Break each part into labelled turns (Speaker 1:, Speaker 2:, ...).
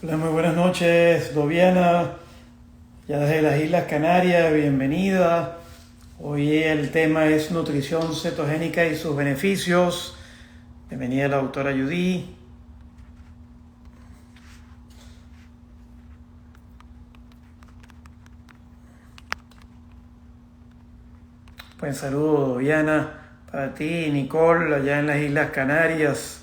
Speaker 1: Hola, muy buenas noches, Doviana, ya desde las Islas Canarias, bienvenida. Hoy el tema es nutrición cetogénica y sus beneficios. Bienvenida la doctora Judy. Buen saludo, Doviana, para ti, Nicole, allá en las Islas Canarias.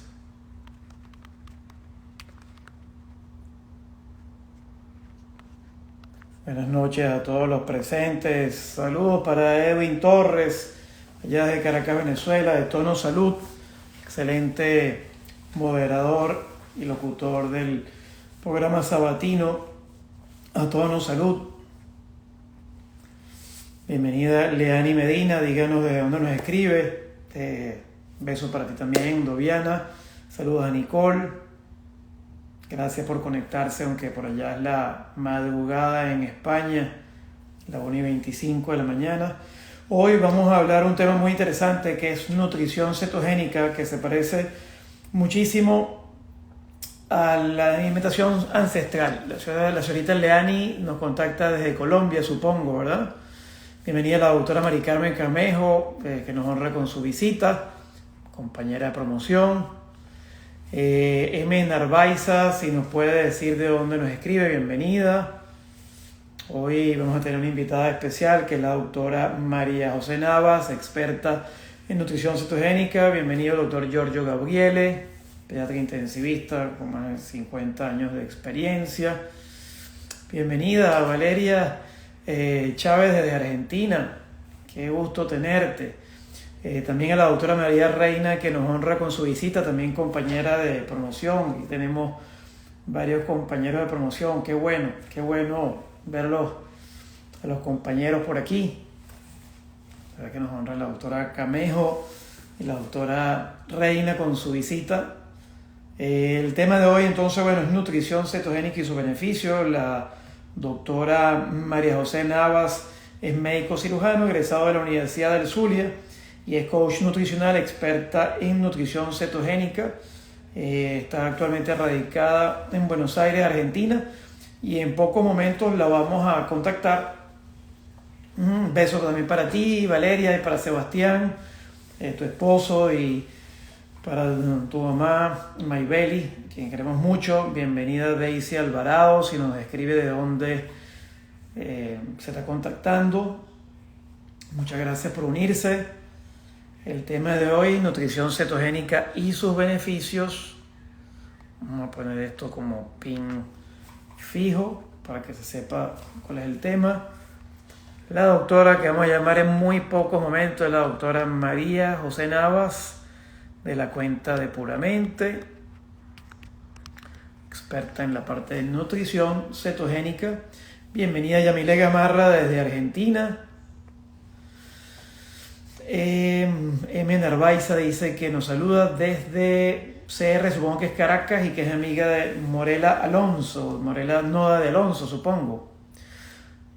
Speaker 1: Buenas noches a todos los presentes. Saludos para Edwin Torres, allá de Caracas, Venezuela, de Tono Salud. Excelente moderador y locutor del programa sabatino A Tono Salud. Bienvenida Leani Medina, díganos de dónde nos escribe. Besos para ti también, Doviana. Saludos a Nicole. Gracias por conectarse, aunque por allá es la madrugada en España, la 1:25 de la mañana. Hoy vamos a hablar un tema muy interesante que es nutrición cetogénica, que se parece muchísimo a la alimentación ancestral. La señorita Leani nos contacta desde Colombia, supongo, ¿verdad? Bienvenida la doctora Mari Carmen Camejo, que nos honra con su visita, compañera de promoción. M. Narvaiza, si nos puede decir de dónde nos escribe, bienvenida. Hoy vamos a tener una invitada especial que es la doctora María José Navas, experta en nutrición cetogénica. Bienvenido, doctor Giorgio Gabriele, pediatra intensivista con más de 50 años de experiencia. Bienvenida, Valeria Chávez desde Argentina. Qué gusto tenerte. También a la doctora María Reina, que nos honra con su visita, también compañera de promoción. Y tenemos varios compañeros de promoción. Qué bueno verlos a los compañeros por aquí. La verdad que nos honra la doctora Camejo y la doctora Reina con su visita. El tema de hoy entonces, es nutrición cetogénica y sus beneficios. La doctora María José Navas es médico cirujano, egresado de la Universidad del Zulia y es coach nutricional, experta en nutrición cetogénica. Está actualmente radicada en Buenos Aires, Argentina, y en pocos momentos la vamos a contactar. Un beso también para ti, Valeria, y para Sebastián, tu esposo, y para tu mamá, Maybeli, quien queremos mucho. Bienvenida Daisy Alvarado, si nos describe de dónde se está contactando. Muchas gracias por unirse. El tema de hoy, nutrición cetogénica y sus beneficios. Vamos a poner esto como pin fijo para que se sepa cuál es el tema. La doctora que vamos a llamar en muy pocos momentos es la doctora María José Navas, de la cuenta de Puramente, experta en la parte de nutrición cetogénica. Bienvenida Yamile Gamarra desde Argentina. M. Narvaiza dice que nos saluda desde CR, supongo que es Caracas, y que es amiga de Morela Alonso, Morela Noda de Alonso, supongo.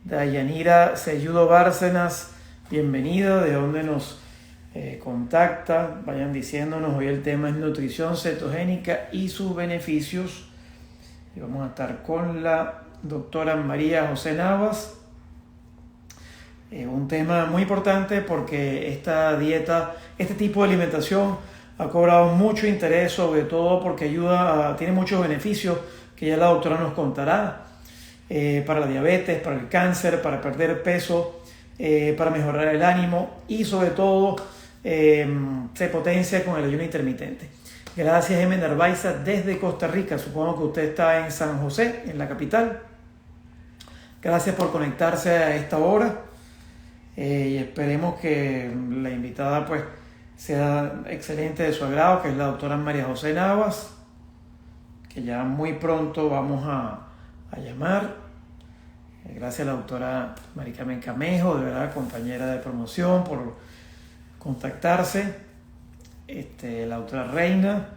Speaker 1: Dayanira Selludo Bárcenas, bienvenida, de dónde nos contacta. Vayan diciéndonos, hoy el tema es nutrición cetogénica y sus beneficios. Y vamos a estar con la doctora María José Navas. Un tema muy importante porque esta dieta, este tipo de alimentación ha cobrado mucho interés, sobre todo porque tiene muchos beneficios que ya la doctora nos contará, para la diabetes, para el cáncer, para perder peso, para mejorar el ánimo y sobre todo se potencia con el ayuno intermitente. Gracias, M. Narvaiza desde Costa Rica. Supongo que usted está en San José, en la capital. Gracias por conectarse a esta hora. Y esperemos que la invitada sea excelente de su agrado, que es la doctora María José Navas, que ya muy pronto vamos a llamar. Gracias a la doctora Mari Carmen Camejo, de verdad, compañera de promoción, por contactarse. La doctora Reina.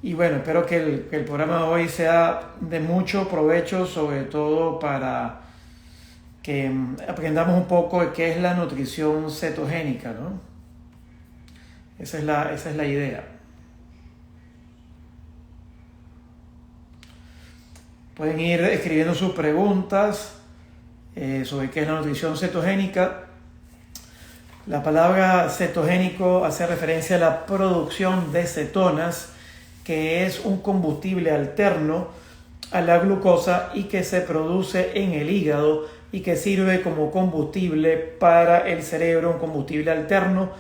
Speaker 1: Y bueno, espero que el programa de hoy sea de mucho provecho, sobre todo para que aprendamos un poco de qué es la nutrición cetogénica, ¿no? Esa es la idea. Pueden ir escribiendo sus preguntas sobre qué es la nutrición cetogénica. La palabra cetogénico hace referencia a la producción de cetonas, que es un combustible alterno a la glucosa y que se produce en el hígado y que sirve como combustible para el cerebro, un combustible alterno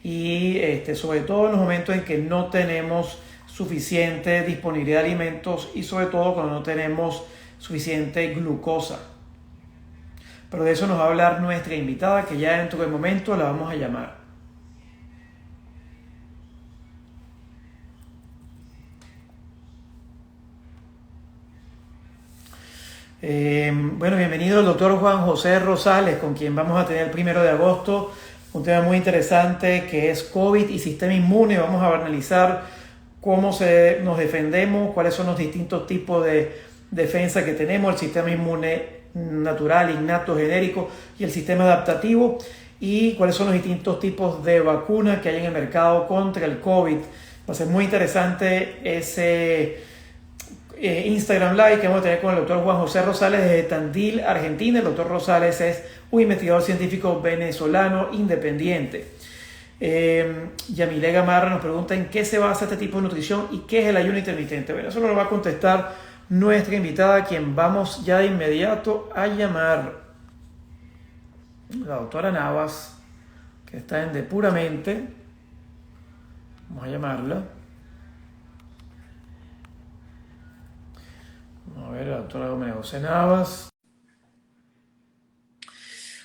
Speaker 1: y sobre todo en los momentos en que no tenemos suficiente disponibilidad de alimentos y sobre todo cuando no tenemos suficiente glucosa. Pero de eso nos va a hablar nuestra invitada, que ya dentro del momento la vamos a llamar. Bueno, bienvenido el doctor Juan José Rosales, con quien vamos a tener el 1 de agosto un tema muy interesante que es COVID y sistema inmune. Vamos a analizar cómo nos defendemos, cuáles son los distintos tipos de defensa que tenemos, el sistema inmune natural, innato, genérico y el sistema adaptativo, y cuáles son los distintos tipos de vacunas que hay en el mercado contra el COVID. Va a ser muy interesante ese Instagram Live que vamos a tener con el doctor Juan José Rosales desde Tandil, Argentina. El doctor Rosales es un investigador científico venezolano independiente. Yamile Gamarra nos pregunta en qué se basa este tipo de nutrición y qué es el ayuno intermitente. Bueno, eso nos lo va a contestar nuestra invitada, a quien vamos ya de inmediato a llamar, la doctora Navas, que está en Depuramente. Vamos a llamarla. Vamos a ver, la doctora María José Navas.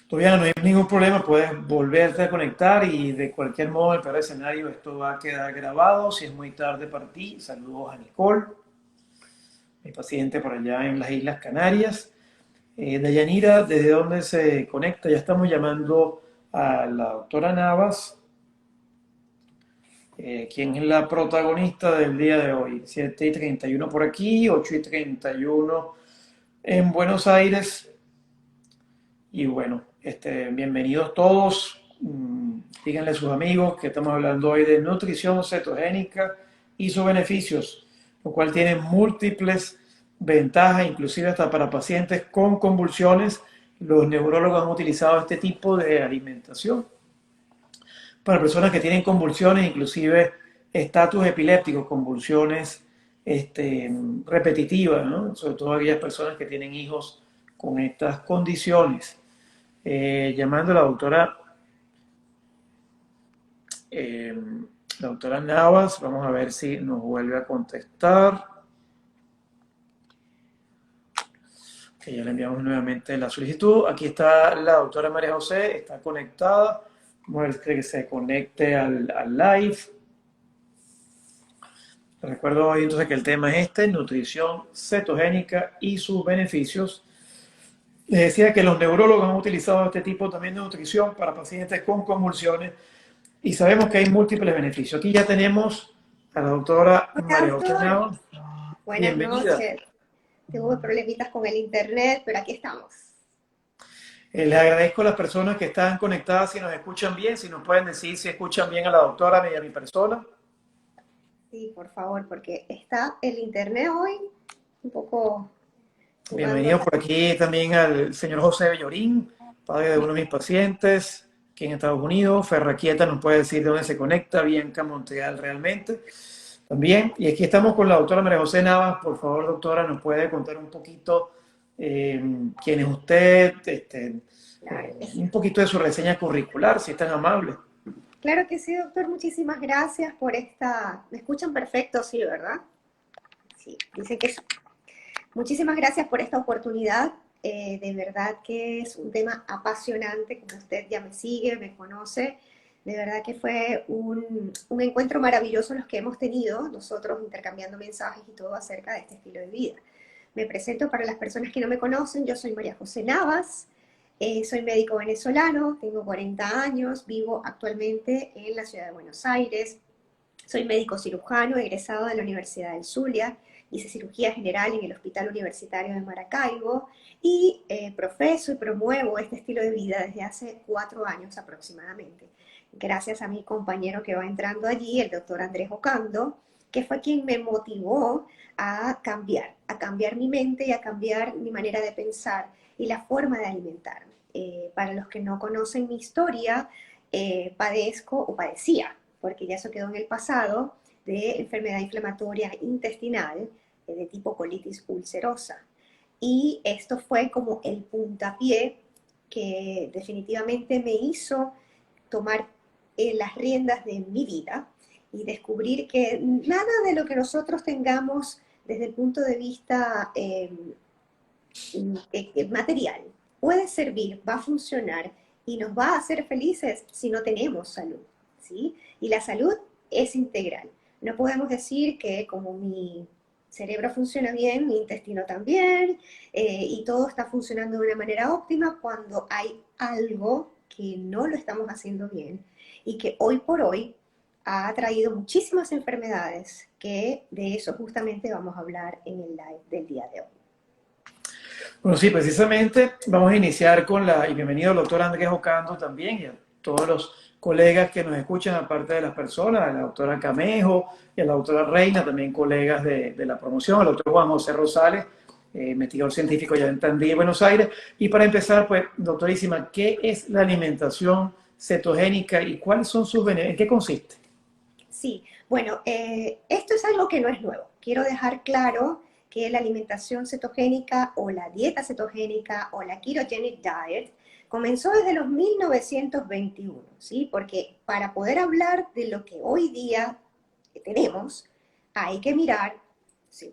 Speaker 1: Todavía no hay ningún problema, puedes volverte a conectar y de cualquier modo, en el peor escenario, esto va a quedar grabado. Si es muy tarde para ti, saludos a Nicole, mi paciente por allá en las Islas Canarias. Dayanira, ¿desde dónde se conecta? Ya estamos llamando a la doctora Navas, quien es la protagonista del día de hoy. 7:31 por aquí, 8:31 en Buenos Aires. Y bueno, bienvenidos todos. Díganle a sus amigos que estamos hablando hoy de nutrición cetogénica y sus beneficios, lo cual tiene múltiples ventajas, inclusive hasta para pacientes con convulsiones. Los neurólogos han utilizado este tipo de alimentación para personas que tienen convulsiones, inclusive estatus epilépticos, convulsiones repetitivas, ¿no? Sobre todo aquellas personas que tienen hijos con estas condiciones. Llamando a la doctora Navas, vamos a ver si nos vuelve a contestar. Que ya le enviamos nuevamente la solicitud. Aquí está la doctora María José, está conectada. Vamos a ver que se conecte al live. Les recuerdo hoy entonces que el tema es nutrición cetogénica y sus beneficios. Les decía que los neurólogos han utilizado este tipo también de nutrición para pacientes con convulsiones y sabemos que hay múltiples beneficios. Aquí ya tenemos a la doctora María José Navas.
Speaker 2: Buenas noches. Tuve problemitas con el internet, pero aquí estamos.
Speaker 1: Les agradezco a las personas que están conectadas, si nos escuchan bien, si nos pueden decir si escuchan bien a la doctora y a mi persona.
Speaker 2: Sí, por favor, porque está el internet hoy un poco...
Speaker 1: Bienvenido por aquí también al señor José Bellorín, padre de uno de mis pacientes, aquí en Estados Unidos. Ferraquieta nos puede decir de dónde se conecta, Bianca Montreal realmente. También, y aquí estamos con la doctora María José Navas. Por favor, doctora, ¿nos puede contar un poquito quién es usted? Un poquito de su reseña curricular, si es tan amable.
Speaker 2: Claro que sí, doctor. Muchísimas gracias por esta... ¿Me escuchan perfecto? Sí, ¿verdad? Sí, dicen que sí. Muchísimas gracias por esta oportunidad. De verdad que es un tema apasionante, como usted ya me sigue, me conoce. De verdad que fue un encuentro maravilloso los que hemos tenido, nosotros intercambiando mensajes y todo acerca de este estilo de vida. Me presento para las personas que no me conocen, yo soy María José Navas, soy médico venezolano, tengo 40 años, vivo actualmente en la ciudad de Buenos Aires, soy médico cirujano, egresado de la Universidad del Zulia, hice cirugía general en el Hospital Universitario de Maracaibo y profeso y promuevo este estilo de vida desde hace 4 años aproximadamente. Gracias a mi compañero que va entrando allí, el doctor Andrés Ocando, que fue quien me motivó a cambiar mi mente y a cambiar mi manera de pensar y la forma de alimentarme. Para los que no conocen mi historia, padezco o padecía, porque ya eso quedó en el pasado, de enfermedad inflamatoria intestinal de tipo colitis ulcerosa. Y esto fue como el puntapié que definitivamente me hizo tomar las riendas de mi vida y descubrir que nada de lo que nosotros tengamos desde el punto de vista material puede servir, va a funcionar y nos va a hacer felices si no tenemos salud, ¿sí? Y la salud es integral. No podemos decir que como mi cerebro funciona bien, mi intestino también, y todo está funcionando de una manera óptima cuando hay algo que no lo estamos haciendo bien y que hoy por hoy ha traído muchísimas enfermedades, que de eso justamente vamos a hablar en el live del día de hoy.
Speaker 1: Bueno, sí, precisamente vamos a iniciar con y bienvenido al doctor Andrés Ocando también y a todos los colegas que nos escuchan, aparte de las personas, a la doctora Camejo y a la doctora Reina, también colegas de la promoción, al doctor Juan José Rosales, investigador científico ya en Tandil, Buenos Aires. Y para empezar, pues, doctorísima, ¿qué es la alimentación cetogénica y cuáles son sus beneficios? ¿En qué consiste?
Speaker 2: Sí, bueno, esto es algo que no es nuevo. Quiero dejar claro que la alimentación cetogénica o la dieta cetogénica o la ketogenic diet comenzó desde los 1921, ¿sí? Porque para poder hablar de lo que hoy día tenemos, hay que mirar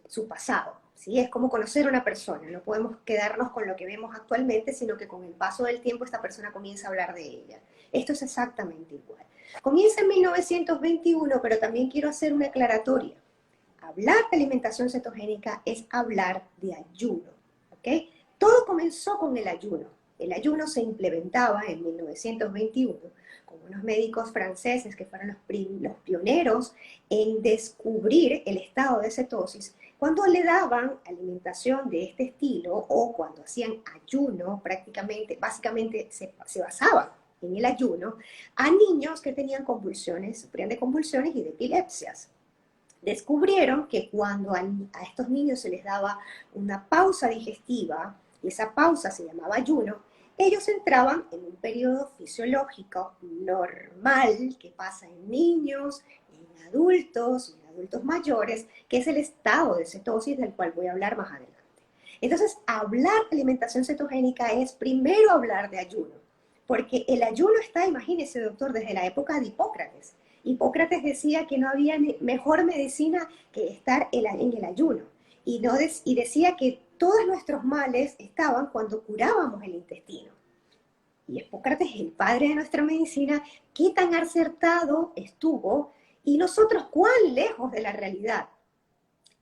Speaker 2: su pasado, ¿sí? Es como conocer a una persona, no podemos quedarnos con lo que vemos actualmente, sino que con el paso del tiempo esta persona comienza a hablar de ella. Esto es exactamente igual. Comienza en 1921, pero también quiero hacer una aclaratoria. Hablar de alimentación cetogénica es hablar de ayuno, ¿ok? Todo comenzó con el ayuno. El ayuno se implementaba en 1921 con unos médicos franceses que fueron los pioneros en descubrir el estado de cetosis cuando le daban alimentación de este estilo o cuando hacían ayuno, básicamente se basaban en el ayuno, a niños que tenían convulsiones, sufrían de convulsiones y de epilepsias. Descubrieron que cuando a estos niños se les daba una pausa digestiva, y esa pausa se llamaba ayuno, ellos entraban en un periodo fisiológico normal que pasa en niños, en adultos mayores, que es el estado de cetosis del cual voy a hablar más adelante. Entonces, hablar de alimentación cetogénica es primero hablar de ayuno, porque el ayuno está, imagínese, doctor, desde la época de Hipócrates. Hipócrates decía que no había mejor medicina que estar en el ayuno. Y decía que todos nuestros males estaban cuando curábamos el intestino. Y Hipócrates, el padre de nuestra medicina, qué tan acertado estuvo y nosotros cuán lejos de la realidad.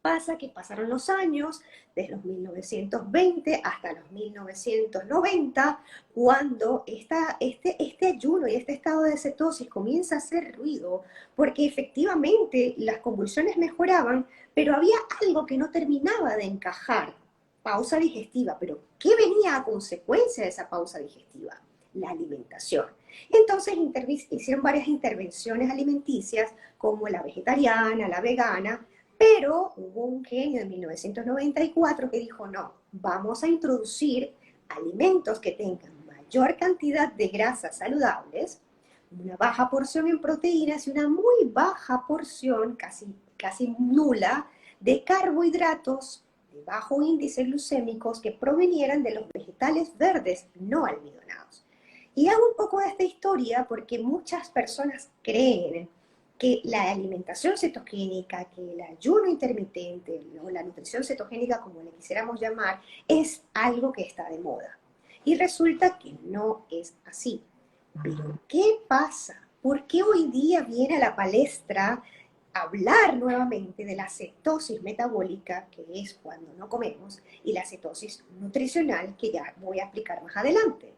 Speaker 2: Pasa que pasaron los años, desde los 1920 hasta los 1990, cuando este ayuno y este estado de cetosis comienza a hacer ruido, porque efectivamente las convulsiones mejoraban, pero había algo que no terminaba de encajar. Pausa digestiva, pero ¿qué venía a consecuencia de esa pausa digestiva? La alimentación. Entonces hicieron varias intervenciones alimenticias, como la vegetariana, la vegana, pero hubo un genio en 1994 que dijo, no, vamos a introducir alimentos que tengan mayor cantidad de grasas saludables, una baja porción en proteínas y una muy baja porción, casi nula, de carbohidratos de bajo índice glucémicos que provenieran de los vegetales verdes no almidonados. Y hago un poco de esta historia porque muchas personas creen que la alimentación cetogénica, que el ayuno intermitente o la nutrición cetogénica, como le quisiéramos llamar, es algo que está de moda. Y resulta que no es así. Pero, ¿qué pasa? ¿Por qué hoy día viene a la palestra hablar nuevamente de la cetosis metabólica, que es cuando no comemos, y la cetosis nutricional, que ya voy a explicar más adelante?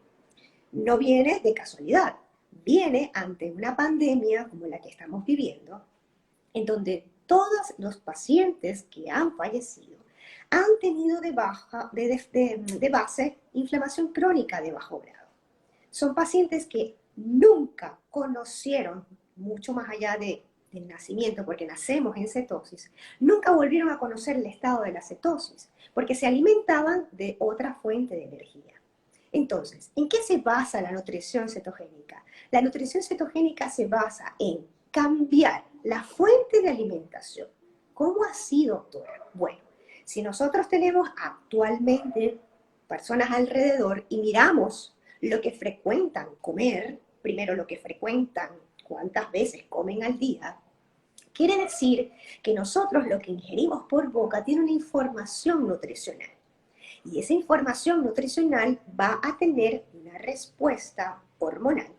Speaker 2: No viene de casualidad, viene ante una pandemia como la que estamos viviendo, en donde todos los pacientes que han fallecido han tenido de base inflamación crónica de bajo grado. Son pacientes que nunca conocieron, mucho más allá de del nacimiento, porque nacemos en cetosis, nunca volvieron a conocer el estado de la cetosis, porque se alimentaban de otra fuente de energía. Entonces, ¿en qué se basa la nutrición cetogénica? La nutrición cetogénica se basa en cambiar la fuente de alimentación. ¿Cómo así, doctora? Bueno, si nosotros tenemos actualmente personas alrededor y miramos lo que frecuentan comer, primero lo que frecuentan, cuántas veces comen al día, quiere decir que nosotros lo que ingerimos por boca tiene una información nutricional. Y esa información nutricional va a tener una respuesta hormonal,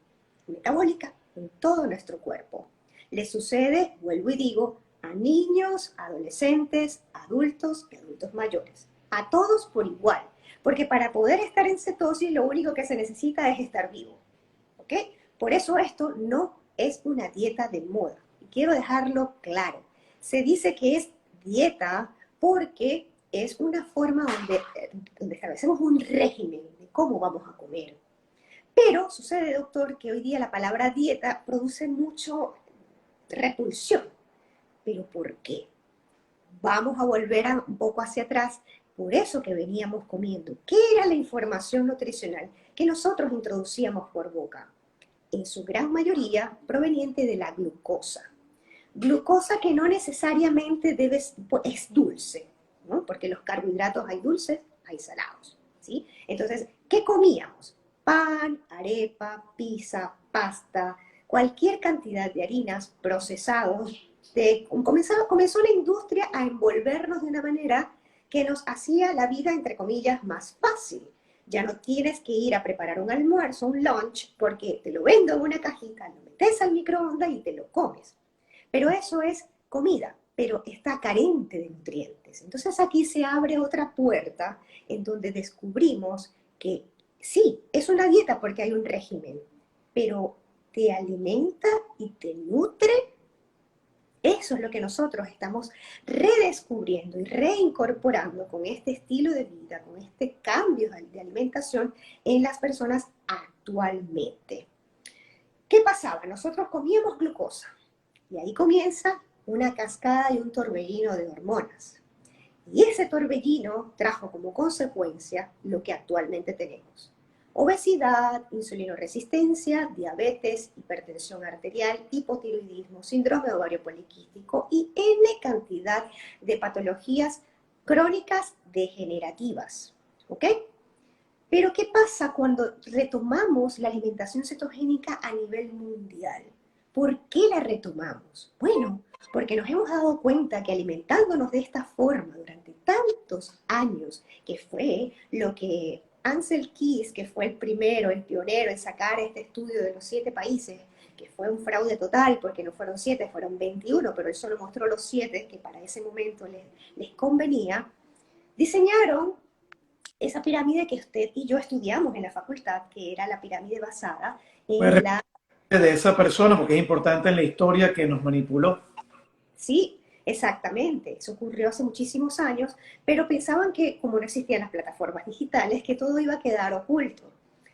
Speaker 2: metabólica, en todo nuestro cuerpo. Le sucede, vuelvo y digo, a niños, adolescentes, adultos y adultos mayores. A todos por igual. Porque para poder estar en cetosis lo único que se necesita es estar vivo. ¿Ok? Por eso esto no es una dieta de moda. Y quiero dejarlo claro. Se dice que es dieta porque es una forma donde establecemos un régimen de cómo vamos a comer. Pero sucede, doctor, que hoy día la palabra dieta produce mucho repulsión. ¿Pero por qué? Vamos a volver un poco hacia atrás. Por eso que veníamos comiendo. ¿Qué era la información nutricional que nosotros introducíamos por boca? En su gran mayoría proveniente de la glucosa. Glucosa que no necesariamente es dulce, ¿no? Porque los carbohidratos hay dulces, hay salados, ¿sí? Entonces, ¿qué comíamos? Pan, arepa, pizza, pasta, cualquier cantidad de harinas procesados. Comenzó la industria a envolvernos de una manera que nos hacía la vida, entre comillas, más fácil. Ya no tienes que ir a preparar un almuerzo, un lunch, porque te lo vendo en una cajita, lo metes al microondas y te lo comes. Pero eso es comida, pero está carente de nutrientes. Entonces aquí se abre otra puerta en donde descubrimos que sí, es una dieta porque hay un régimen, pero ¿te alimenta y te nutre? Eso es lo que nosotros estamos redescubriendo y reincorporando con este estilo de vida, con este cambio de alimentación en las personas actualmente. ¿Qué pasaba? Nosotros comíamos glucosa y ahí comienza una cascada y un torbellino de hormonas. Y ese torbellino trajo como consecuencia lo que actualmente tenemos. Obesidad, insulinoresistencia, diabetes, hipertensión arterial, hipotiroidismo, síndrome de ovario poliquístico y N cantidad de patologías crónicas degenerativas. ¿Ok? Pero ¿qué pasa cuando retomamos la alimentación cetogénica a nivel mundial? ¿Por qué la retomamos? Bueno, porque nos hemos dado cuenta que alimentándonos de esta forma durante tantos años, que fue lo que Ansel Keys, que fue el primero, el pionero en sacar este estudio de los 7 países, que fue un fraude total porque no fueron 7, fueron 21, pero él solo mostró los 7 que para ese momento les convenía, diseñaron esa pirámide que usted y yo estudiamos en la facultad, que era la pirámide basada en la...
Speaker 1: De esa persona, porque es importante en la historia que nos manipuló.
Speaker 2: Sí, exactamente. Eso ocurrió hace muchísimos años, pero pensaban que como no existían las plataformas digitales, que todo iba a quedar oculto.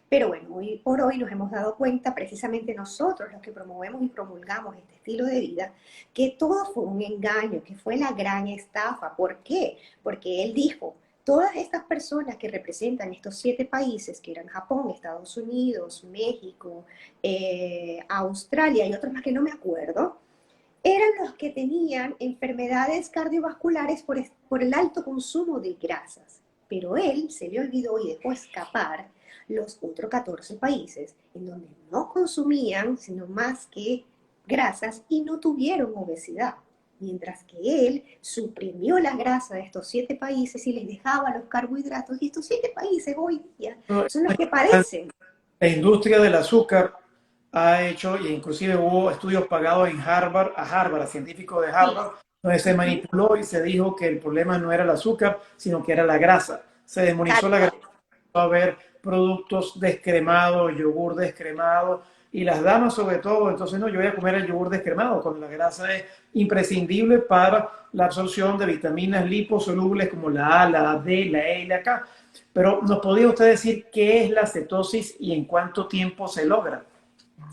Speaker 2: Pero bueno, hoy por hoy nos hemos dado cuenta, precisamente nosotros los que promovemos y promulgamos este estilo de vida, que todo fue un engaño, que fue la gran estafa. ¿Por qué? Porque él dijo, todas estas personas que representan estos 7 países, que eran Japón, Estados Unidos, México, Australia y otros más que no me acuerdo, eran los que tenían enfermedades cardiovasculares por el alto consumo de grasas. Pero él se le olvidó y dejó escapar los otros 14 países en donde no consumían sino más que grasas y no tuvieron obesidad. Mientras que él suprimió la grasa de estos 7 países y les dejaba los carbohidratos, y estos 7 países hoy día son los que padecen.
Speaker 1: La industria del azúcar ha hecho, e inclusive hubo estudios pagados en Harvard, a científicos de Harvard, sí, donde se manipuló y se dijo que el problema no era el azúcar, sino que era la grasa. Se demonizó la grasa, a ver productos descremados, yogur descremado, y las damas sobre todo, entonces no, yo voy a comer el yogur descremado, cuando la grasa es imprescindible para la absorción de vitaminas liposolubles como la A, la D, la E y la K. Pero ¿nos podría usted decir qué es la cetosis y en cuánto tiempo se logra?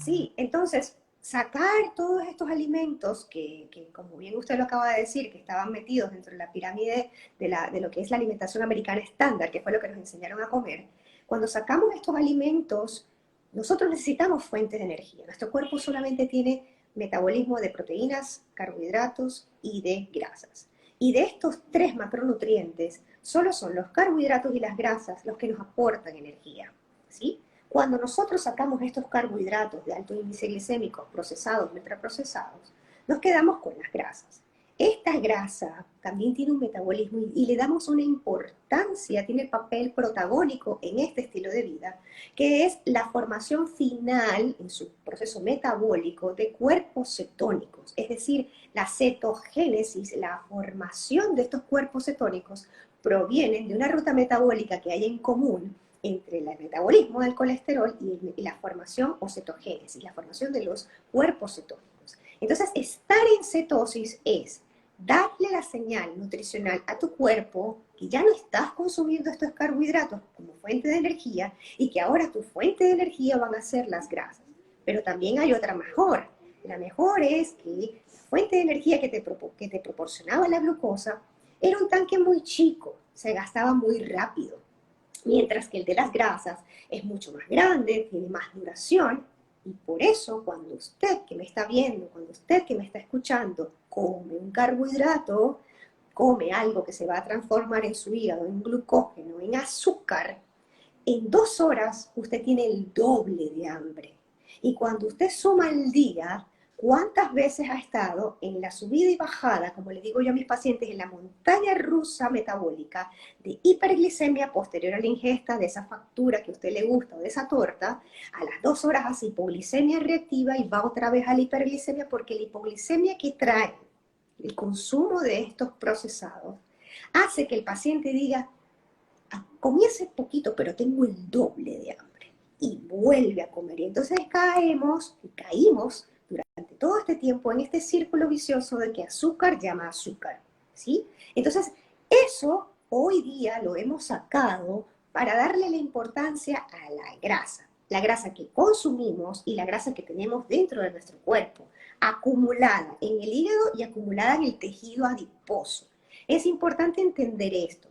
Speaker 2: Sí, entonces, sacar todos estos alimentos que, como bien usted lo acaba de decir, que estaban metidos dentro de la pirámide de lo que es la alimentación americana estándar, que fue lo que nos enseñaron a comer, cuando sacamos estos alimentos, nosotros necesitamos fuentes de energía. Nuestro cuerpo solamente tiene metabolismo de proteínas, carbohidratos y de grasas. Y de estos tres macronutrientes, solo son los carbohidratos y las grasas los que nos aportan energía, ¿sí? Cuando nosotros sacamos estos carbohidratos de alto índice glicémico, procesados, ultraprocesados, nos quedamos con las grasas. Esta grasa también tiene un metabolismo y le damos una importancia, tiene papel protagónico en este estilo de vida, que es la formación final en su proceso metabólico de cuerpos cetónicos, es decir, la cetogénesis, la formación de estos cuerpos cetónicos provienen de una ruta metabólica que hay en común entre el metabolismo del colesterol y la formación o cetogénesis, la formación de los cuerpos cetónicos. Entonces, estar en cetosis es darle la señal nutricional a tu cuerpo que ya no estás consumiendo estos carbohidratos como fuente de energía y que ahora tu fuente de energía van a ser las grasas. Pero también hay otra mejor. La mejor es que la fuente de energía que te proporcionaba la glucosa era un tanque muy chico, se gastaba muy rápido, mientras que el de las grasas es mucho más grande, tiene más duración, y por eso cuando usted que me está viendo, cuando usted que me está escuchando, come un carbohidrato, come algo que se va a transformar en su hígado en glucógeno, en azúcar, en 2 horas usted tiene el doble de hambre. Y cuando usted suma el día, ¿cuántas veces ha estado en la subida y bajada, como le digo yo a mis pacientes, en la montaña rusa metabólica de hiperglicemia posterior a la ingesta de esa factura que a usted le gusta o de esa torta? A las 2 horas hace hipoglicemia reactiva y va otra vez a la hiperglicemia, porque la hipoglicemia que trae el consumo de estos procesados hace que el paciente diga: comí hace poquito, pero tengo el doble de hambre. Y vuelve a comer. Y entonces caímos durante todo este tiempo en este círculo vicioso de que azúcar llama azúcar, ¿sí? Entonces, eso hoy día lo hemos sacado para darle la importancia a la grasa que consumimos y la grasa que tenemos dentro de nuestro cuerpo, acumulada en el hígado y acumulada en el tejido adiposo. Es importante entender esto.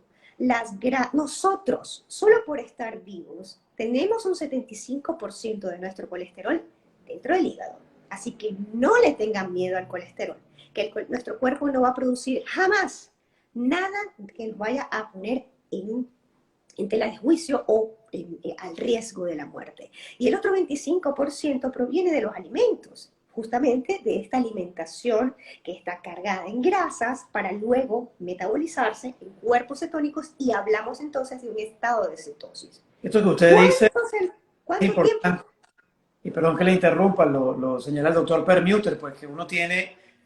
Speaker 2: Nosotros, solo por estar vivos, tenemos un 75% de nuestro colesterol dentro del hígado. Así que no le tengan miedo al colesterol, que nuestro cuerpo no va a producir jamás nada que nos vaya a poner en tela de juicio o al riesgo de la muerte. Y el otro 25% proviene de los alimentos, justamente de esta alimentación que está cargada en grasas para luego metabolizarse en cuerpos cetónicos, y hablamos entonces de un estado de cetosis.
Speaker 1: Esto que usted dice es
Speaker 2: ¿Cuánto tiempo?
Speaker 1: importante. Y perdón que le interrumpa, lo señala el doctor Permuter, pues que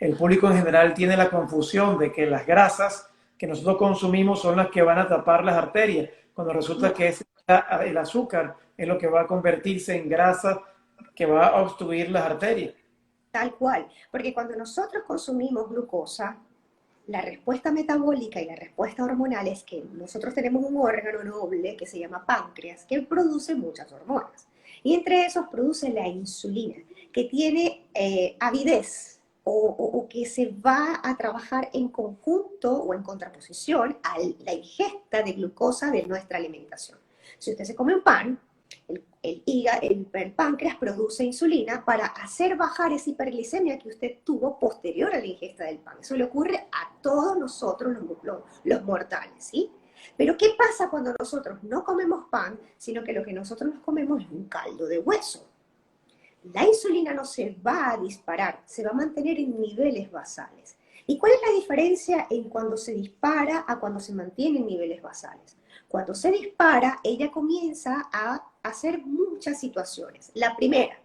Speaker 1: el público en general tiene la confusión de que las grasas que nosotros consumimos son las que van a tapar las arterias, cuando resulta que el azúcar es lo que va a convertirse en grasa que va a obstruir las arterias.
Speaker 2: Tal cual, porque cuando nosotros consumimos glucosa, la respuesta metabólica y la respuesta hormonal es que nosotros tenemos un órgano noble que se llama páncreas, que produce muchas hormonas. Y entre esos produce la insulina, que tiene avidez o que se va a trabajar en conjunto o en contraposición a la ingesta de glucosa de nuestra alimentación. Si usted se come un pan, el páncreas produce insulina para hacer bajar esa hiperglicemia que usted tuvo posterior a la ingesta del pan. Eso le ocurre a todos nosotros los mortales, ¿sí? Pero ¿qué pasa cuando nosotros no comemos pan, sino que lo que nosotros nos comemos es un caldo de hueso? La insulina no se va a disparar, se va a mantener en niveles basales. ¿Y cuál es la diferencia en cuando se dispara a cuando se mantiene en niveles basales? Cuando se dispara, ella comienza a hacer muchas situaciones. La primera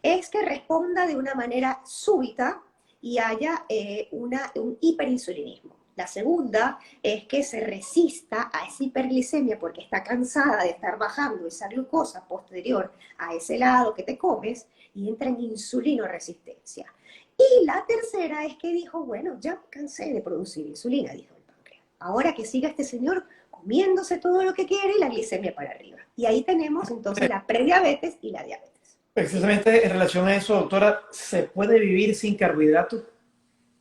Speaker 2: es que responda de una manera súbita y haya un hiperinsulinismo. La segunda es que se resista a esa hiperglicemia porque está cansada de estar bajando esa glucosa posterior a ese helado que te comes y entra en insulinoresistencia. Y la tercera es que dijo: bueno, ya me cansé de producir insulina, dijo el páncreas. Ahora que siga este señor comiéndose todo lo que quiere y la glicemia para arriba. Y ahí tenemos entonces la prediabetes y la diabetes.
Speaker 1: Precisamente en relación a eso, doctora, ¿se puede vivir sin carbohidratos?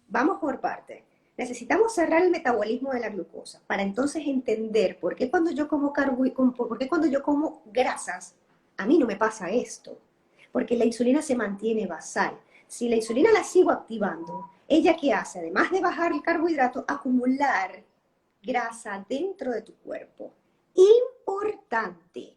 Speaker 2: Vamos por parte. Necesitamos cerrar el metabolismo de la glucosa para entonces entender por qué cuando yo como por qué cuando yo como grasas, a mí no me pasa esto. Porque la insulina se mantiene basal. Si la insulina la sigo activando, ¿ella qué hace? Además de bajar el carbohidrato, acumular grasa dentro de tu cuerpo. Importante.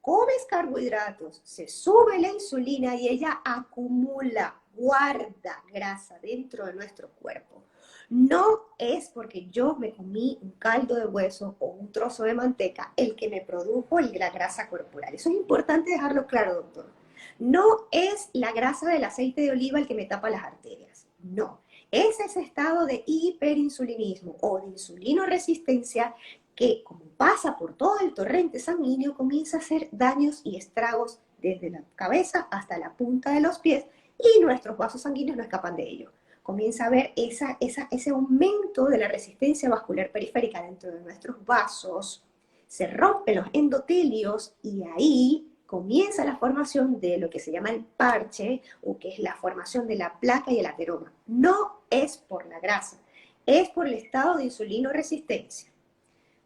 Speaker 2: Comes carbohidratos, se sube la insulina y ella acumula, guarda grasa dentro de nuestro cuerpo. No es porque yo me comí un caldo de hueso o un trozo de manteca el que me produjo la grasa corporal. Eso es importante dejarlo claro, doctor. No es la grasa del aceite de oliva el que me tapa las arterias. No. Es ese estado de hiperinsulinismo o de insulinoresistencia que, como pasa por todo el torrente sanguíneo, comienza a hacer daños y estragos desde la cabeza hasta la punta de los pies y nuestros vasos sanguíneos no escapan de ello. Comienza a haber ese aumento de la resistencia vascular periférica dentro de nuestros vasos, se rompen los endotelios y ahí comienza la formación de lo que se llama el parche o que es la formación de la placa y el ateroma. No es por la grasa, es por el estado de insulinoresistencia.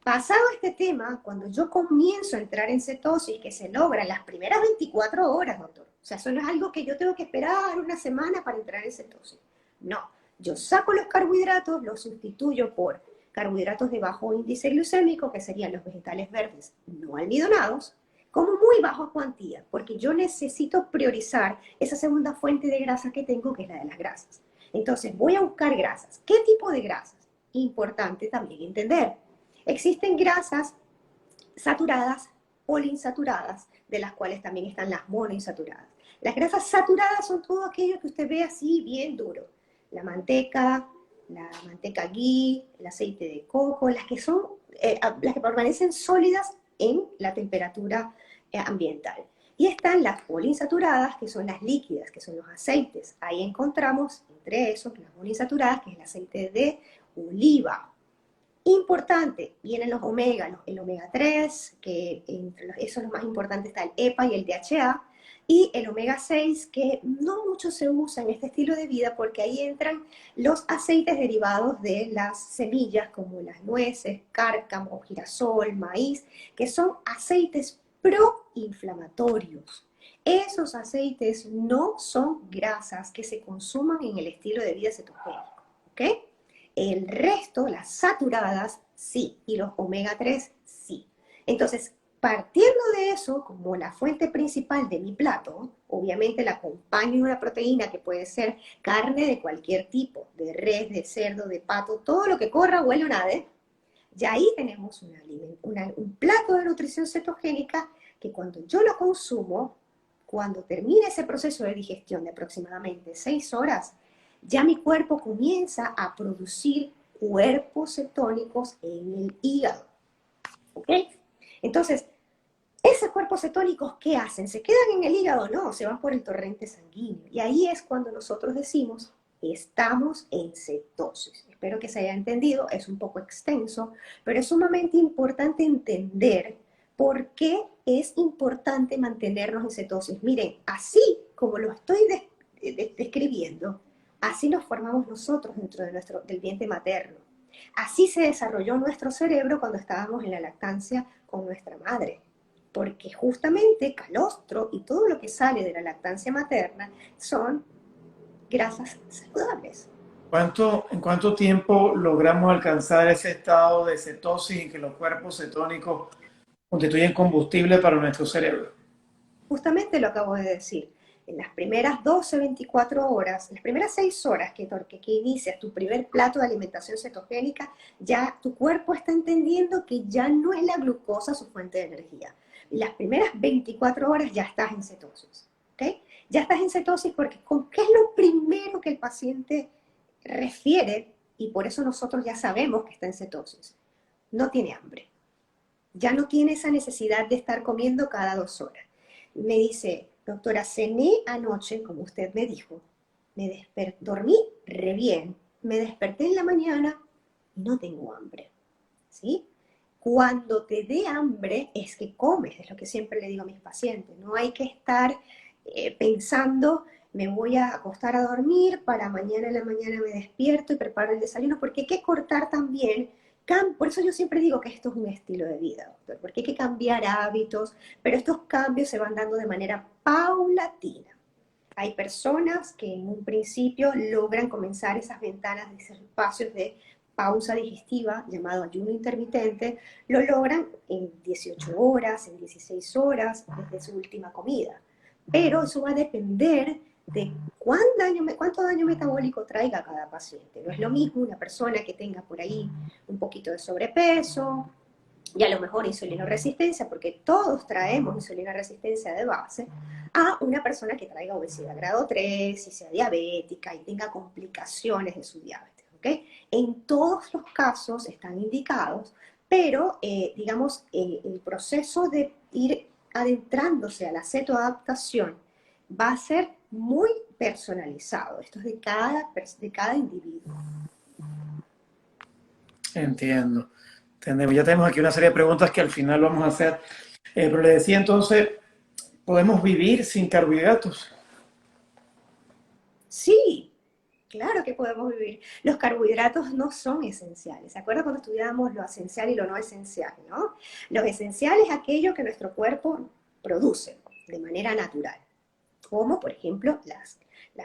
Speaker 2: Pasado este tema, cuando yo comienzo a entrar en cetosis, que se logra en las primeras 24 horas, doctor, o sea, eso no es algo que yo tengo que esperar una semana para entrar en cetosis. No, yo saco los carbohidratos, los sustituyo por carbohidratos de bajo índice glucémico, que serían los vegetales verdes no almidonados, como muy baja cuantía, porque yo necesito priorizar esa segunda fuente de grasa que tengo, que es la de las grasas. Entonces, voy a buscar grasas. ¿Qué tipo de grasas? Importante también entender. Existen grasas saturadas, poliinsaturadas, de las cuales también están las monoinsaturadas. Las grasas saturadas son todo aquello que usted ve así bien duro. La manteca ghee, el aceite de coco, las que permanecen sólidas en la temperatura ambiental. Y están las poliinsaturadas, que son las líquidas, que son los aceites. Ahí encontramos entre esos las poliinsaturadas, que es el aceite de oliva. Importante, vienen los omegas, el omega 3, que entre esos los más importantes está el EPA y el DHA, y el omega 6, que no mucho se usa en este estilo de vida porque ahí entran los aceites derivados de las semillas como las nueces, cárcamo, girasol, maíz, que son aceites proinflamatorios. Esos aceites no son grasas que se consuman en el estilo de vida cetogénico, ¿ok? El resto, las saturadas, sí, y los omega 3, sí. Entonces, partiendo de eso, como la fuente principal de mi plato, obviamente la acompaño de una proteína que puede ser carne de cualquier tipo, de res, de cerdo, de pato, todo lo que corra, huele o nade, ya ahí tenemos un plato de nutrición cetogénica que cuando yo lo consumo, cuando termine ese proceso de digestión de aproximadamente 6 horas, ya mi cuerpo comienza a producir cuerpos cetónicos en el hígado. ¿Ok? Entonces, esos cuerpos cetónicos, ¿qué hacen? ¿Se quedan en el hígado? No, se van por el torrente sanguíneo. Y ahí es cuando nosotros decimos, estamos en cetosis. Espero que se haya entendido, es un poco extenso, pero es sumamente importante entender por qué es importante mantenernos en cetosis. Miren, así como lo estoy describiendo, así nos formamos nosotros dentro de del vientre materno. Así se desarrolló nuestro cerebro cuando estábamos en la lactancia con nuestra madre, porque justamente calostro y todo lo que sale de la lactancia materna son grasas saludables.
Speaker 1: En cuánto tiempo logramos alcanzar ese estado de cetosis en que los cuerpos cetónicos constituyen combustible para nuestro cerebro?
Speaker 2: Justamente lo acabo de decir. En las primeras 12, 24 horas, las primeras 6 horas que inicias tu primer plato de alimentación cetogénica, ya tu cuerpo está entendiendo que ya no es la glucosa su fuente de energía. Las primeras 24 horas ya estás en cetosis. ¿Ok? Ya estás en cetosis porque ¿qué es lo primero que el paciente refiere? Y por eso nosotros ya sabemos que está en cetosis. No tiene hambre. Ya no tiene esa necesidad de estar comiendo cada 2 horas. Me dice, doctora, cené anoche, como usted me dijo, dormí re bien, me desperté en la mañana y no tengo hambre, ¿sí? Cuando te dé hambre es que comes, es lo que siempre le digo a mis pacientes, no hay que estar pensando, me voy a acostar a dormir, para mañana en la mañana me despierto y preparo el desayuno, porque hay que cortar también. Por eso yo siempre digo que esto es un estilo de vida, doctor, porque hay que cambiar hábitos, pero estos cambios se van dando de manera paulatina. Hay personas que en un principio logran comenzar esas ventanas, esos espacios de pausa digestiva, llamado ayuno intermitente, lo logran en 18 horas, en 16 horas, desde su última comida. Pero eso va a depender de cuánto daño metabólico traiga cada paciente. No es lo mismo una persona que tenga por ahí un poquito de sobrepeso, y a lo mejor insulino resistencia, porque todos traemos insulina resistencia de base, a una persona que traiga obesidad grado 3 y sea diabética y tenga complicaciones de su diabetes. ¿Okay? En todos los casos están indicados, pero digamos, el proceso de ir adentrándose a la cetoadaptación va a ser muy personalizado. Esto es de cada individuo.
Speaker 1: Entiendo. Entendemos. Ya tenemos aquí una serie de preguntas que al final vamos a hacer. Pero le decía entonces, ¿podemos vivir sin carbohidratos?
Speaker 2: Sí, claro que podemos vivir. Los carbohidratos no son esenciales. ¿Se acuerdan cuando estudiábamos lo esencial y lo no esencial, no? Lo esencial es aquello que nuestro cuerpo produce de manera natural, como por ejemplo las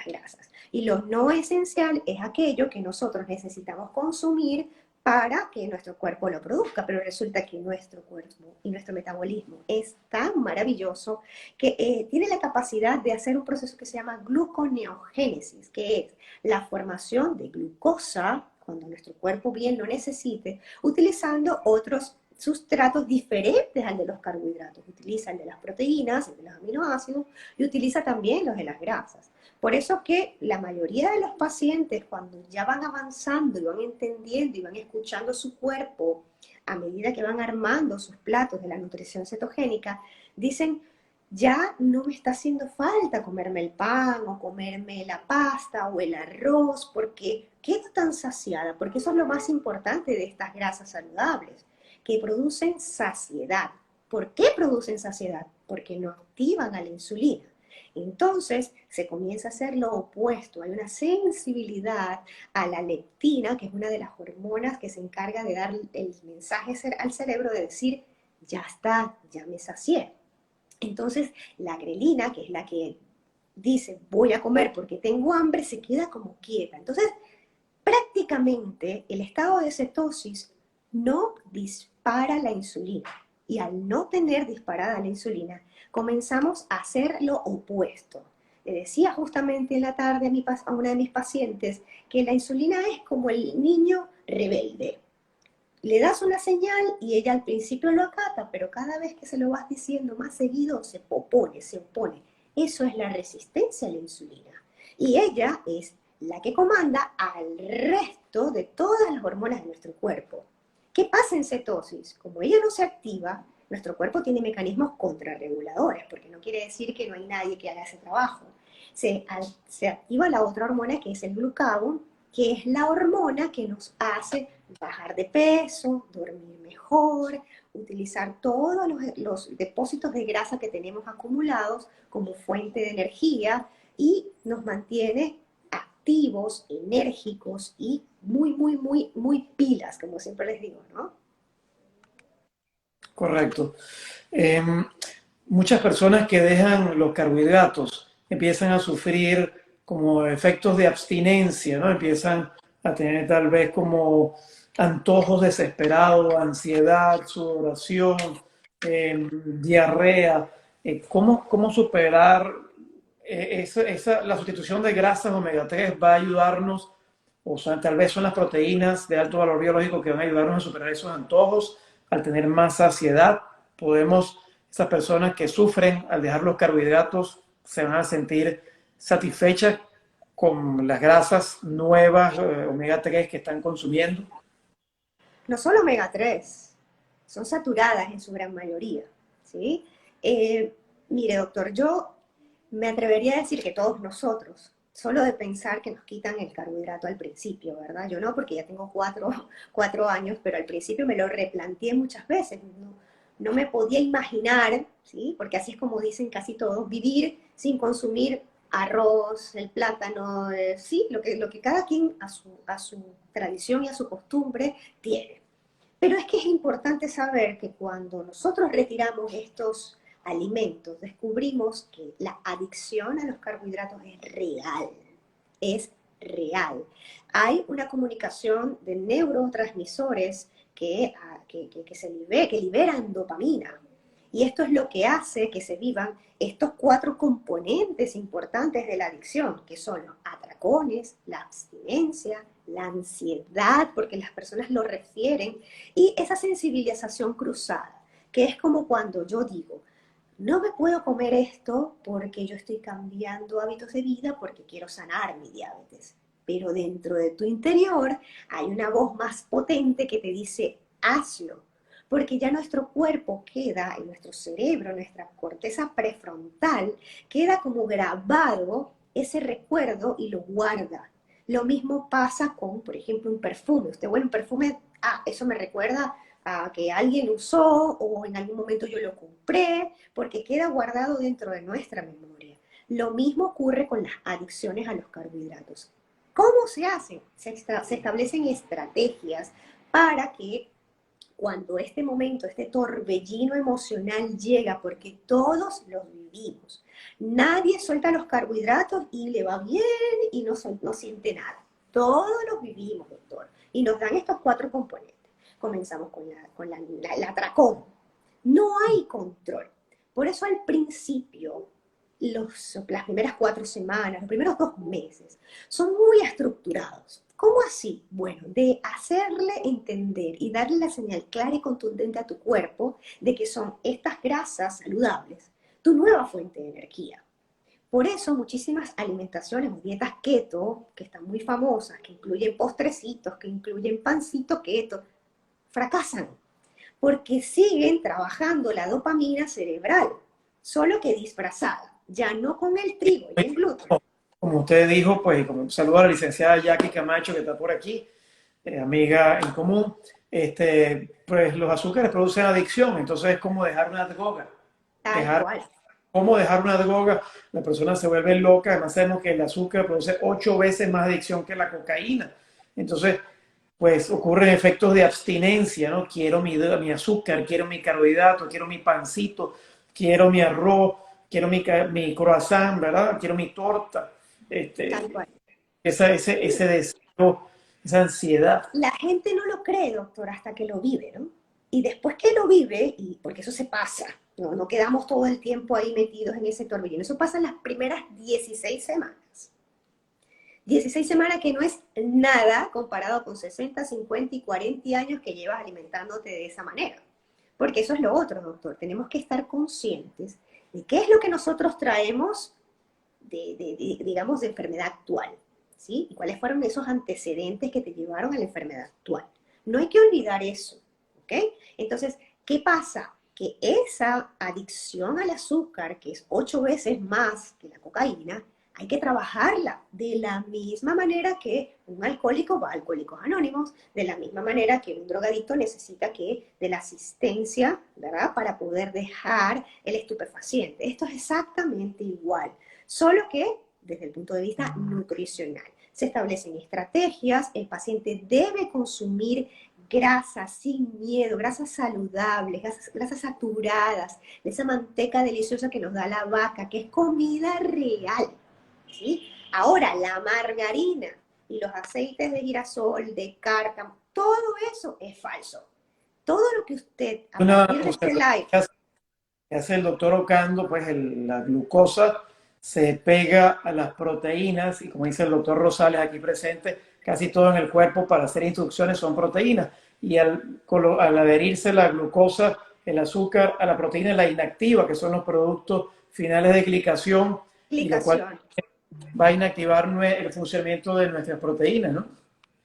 Speaker 2: grasas. Y lo no esencial es aquello que nosotros necesitamos consumir para que nuestro cuerpo lo produzca, pero resulta que nuestro cuerpo y nuestro metabolismo es tan maravilloso que tiene la capacidad de hacer un proceso que se llama gluconeogénesis, que es la formación de glucosa cuando nuestro cuerpo bien lo necesite, utilizando otros sustratos diferentes al de los carbohidratos. Utiliza el de las proteínas, el de los aminoácidos y utiliza también los de las grasas. Por eso que la mayoría de los pacientes, cuando ya van avanzando y van entendiendo y van escuchando su cuerpo a medida que van armando sus platos de la nutrición cetogénica, dicen, ya no me está haciendo falta comerme el pan o comerme la pasta o el arroz, porque quedo tan saciada, porque eso es lo más importante de estas grasas saludables, que producen saciedad. ¿Por qué producen saciedad? Porque no activan a la insulina. Entonces se comienza a hacer lo opuesto, hay una sensibilidad a la leptina, que es una de las hormonas que se encarga de dar el mensaje al cerebro de decir, ya está, ya me sacié. Entonces la grelina, que es la que dice voy a comer porque tengo hambre, se queda como quieta. Entonces prácticamente el estado de cetosis no dispara la insulina. Y al no tener disparada la insulina, comenzamos a hacer lo opuesto. Le decía justamente en la tarde a una de mis pacientes que la insulina es como el niño rebelde. Le das una señal y ella al principio lo acata, pero cada vez que se lo vas diciendo más seguido se opone, se opone. Eso es la resistencia a la insulina. Y ella es la que comanda al resto de todas las hormonas de nuestro cuerpo. ¿Qué pasa en cetosis? Como ella no se activa, nuestro cuerpo tiene mecanismos contrarreguladores, porque no quiere decir que no hay nadie que haga ese trabajo. Se activa la otra hormona que es el glucagón, que es la hormona que nos hace bajar de peso, dormir mejor, utilizar todos los depósitos de grasa que tenemos acumulados como fuente de energía y nos mantiene activos, enérgicos y muy pilas, como siempre les digo, ¿no?
Speaker 1: Correcto. Eh, Muchas personas que dejan los carbohidratos empiezan a sufrir como efectos de abstinencia, ¿no? Empiezan a tener tal vez como antojos desesperados, ansiedad, sudoración, diarrea. ¿Cómo superar la sustitución de grasas omega 3 va a ayudarnos, o sea, tal vez son las proteínas de alto valor biológico que van a ayudarnos a superar esos antojos, al tener más saciedad? Podemos, esas personas que sufren al dejar los carbohidratos, se van a sentir satisfechas con las grasas nuevas, omega 3 que están consumiendo.
Speaker 2: No solo omega 3, son saturadas en su gran mayoría, ¿sí? Mire, doctor, yo me atrevería a decir que todos nosotros, solo de pensar que nos quitan el carbohidrato al principio, ¿verdad? Yo no, porque ya tengo cuatro años, pero al principio me lo replanteé muchas veces. no me podía imaginar, ¿sí? Porque así es como dicen casi todos, vivir sin consumir arroz, el plátano, sí, lo que cada quien a su tradición y a su costumbre tiene. Pero es que es importante saber que cuando nosotros retiramos estos alimentos, descubrimos que la adicción a los carbohidratos es real. Hay una comunicación de neurotransmisores que liberan dopamina. Y esto es lo que hace que se vivan estos cuatro componentes importantes de la adicción, que son los atracones, la abstinencia, la ansiedad, porque las personas lo refieren, y esa sensibilización cruzada, que es como cuando yo digo, no me puedo comer esto porque yo estoy cambiando hábitos de vida porque quiero sanar mi diabetes. Pero dentro de tu interior hay una voz más potente que te dice, hazlo. Porque ya nuestro cuerpo queda, en nuestro cerebro, nuestra corteza prefrontal, queda como grabado ese recuerdo y lo guarda. Lo mismo pasa con, por ejemplo, un perfume. Usted huele un perfume, eso me recuerda a que alguien usó o en algún momento yo lo compré, porque queda guardado dentro de nuestra memoria. Lo mismo ocurre con las adicciones a los carbohidratos. ¿Cómo se hace? Se establecen estrategias para que cuando este momento, este torbellino emocional llega, porque todos los vivimos, nadie suelta los carbohidratos y le va bien y no siente nada. Todos los vivimos, doctor. Y nos dan estos cuatro componentes. Comenzamos con el atracón. No hay control. Por eso al principio, las primeras 4 semanas, los primeros 2 meses, son muy estructurados. ¿Cómo así? Bueno, de hacerle entender y darle la señal clara y contundente a tu cuerpo de que son estas grasas saludables tu nueva fuente de energía. Por eso muchísimas alimentaciones o dietas keto, que están muy famosas, que incluyen postrecitos, que incluyen pancito keto, fracasan, porque siguen trabajando la dopamina cerebral, solo que disfrazada, ya no con el trigo y el gluten.
Speaker 1: Como usted dijo, pues como saludo a la licenciada Jackie Camacho que está por aquí, amiga en común, pues los azúcares producen adicción, entonces es como dejar una droga,
Speaker 2: Tal
Speaker 1: dejar,
Speaker 2: cual.
Speaker 1: ¿cómo dejar una droga? La persona se vuelve loca, además sabemos que el azúcar produce 8 veces más adicción que la cocaína, entonces pues ocurren efectos de abstinencia, ¿no? Quiero mi azúcar, quiero mi carbohidrato, quiero mi pancito, quiero mi arroz, quiero mi croissant, ¿verdad? Quiero mi torta.
Speaker 2: Tal cual.
Speaker 1: Ese deseo, esa ansiedad.
Speaker 2: La gente no lo cree, doctor, hasta que lo vive, ¿no? Y después que lo vive, y porque eso se pasa, no quedamos todo el tiempo ahí metidos en ese torbellino, eso pasa en las primeras 16 semanas. 16 semanas que no es nada comparado con 60, 50 y 40 años que llevas alimentándote de esa manera. Porque eso es lo otro, doctor. Tenemos que estar conscientes de qué es lo que nosotros traemos digamos, de enfermedad actual, ¿sí? Y cuáles fueron esos antecedentes que te llevaron a la enfermedad actual. No hay que olvidar eso, ¿ok? Entonces, ¿qué pasa? Que esa adicción al azúcar, que es 8 veces más que la cocaína, hay que trabajarla de la misma manera que un alcohólico va a Alcohólicos Anónimos, de la misma manera que un drogadicto necesita de la asistencia, ¿verdad? Para poder dejar el estupefaciente. Esto es exactamente igual, solo que desde el punto de vista nutricional. Se establecen estrategias, el paciente debe consumir grasas sin miedo, grasas saludables, grasas saturadas, de esa manteca deliciosa que nos da la vaca, que es comida real, ¿sí? Ahora, la margarina y los aceites de girasol, de cárcamo, todo eso es falso. Todo lo que usted, a
Speaker 1: Una
Speaker 2: partir de este
Speaker 1: observación
Speaker 2: live,
Speaker 1: que hace el doctor Ocando, pues la glucosa se pega a las proteínas y como dice el doctor Rosales aquí presente, casi todo en el cuerpo para hacer instrucciones son proteínas. Y al adherirse la glucosa, el azúcar a la proteína, la inactiva, que son los productos finales de glicación, y lo cual
Speaker 2: explicación.
Speaker 1: va a inactivar el funcionamiento de nuestras proteínas, ¿no?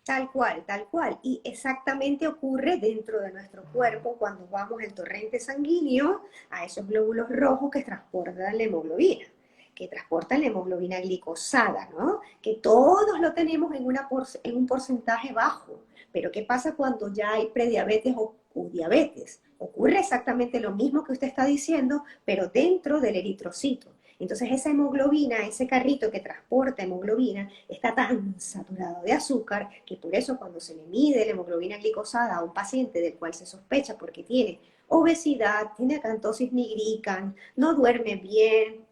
Speaker 2: Tal cual, tal cual. Y exactamente ocurre dentro de nuestro cuerpo cuando vamos el torrente sanguíneo a esos glóbulos rojos que transportan la hemoglobina, que transportan la hemoglobina glicosada, ¿no? Que todos lo tenemos en un porcentaje bajo. Pero ¿qué pasa cuando ya hay prediabetes o diabetes. Ocurre exactamente lo mismo que usted está diciendo, pero dentro del eritrocito. Entonces esa hemoglobina, ese carrito que transporta hemoglobina, está tan saturado de azúcar que por eso cuando se le mide la hemoglobina glicosada a un paciente del cual se sospecha porque tiene obesidad, tiene acantosis nigricans, no duerme bien,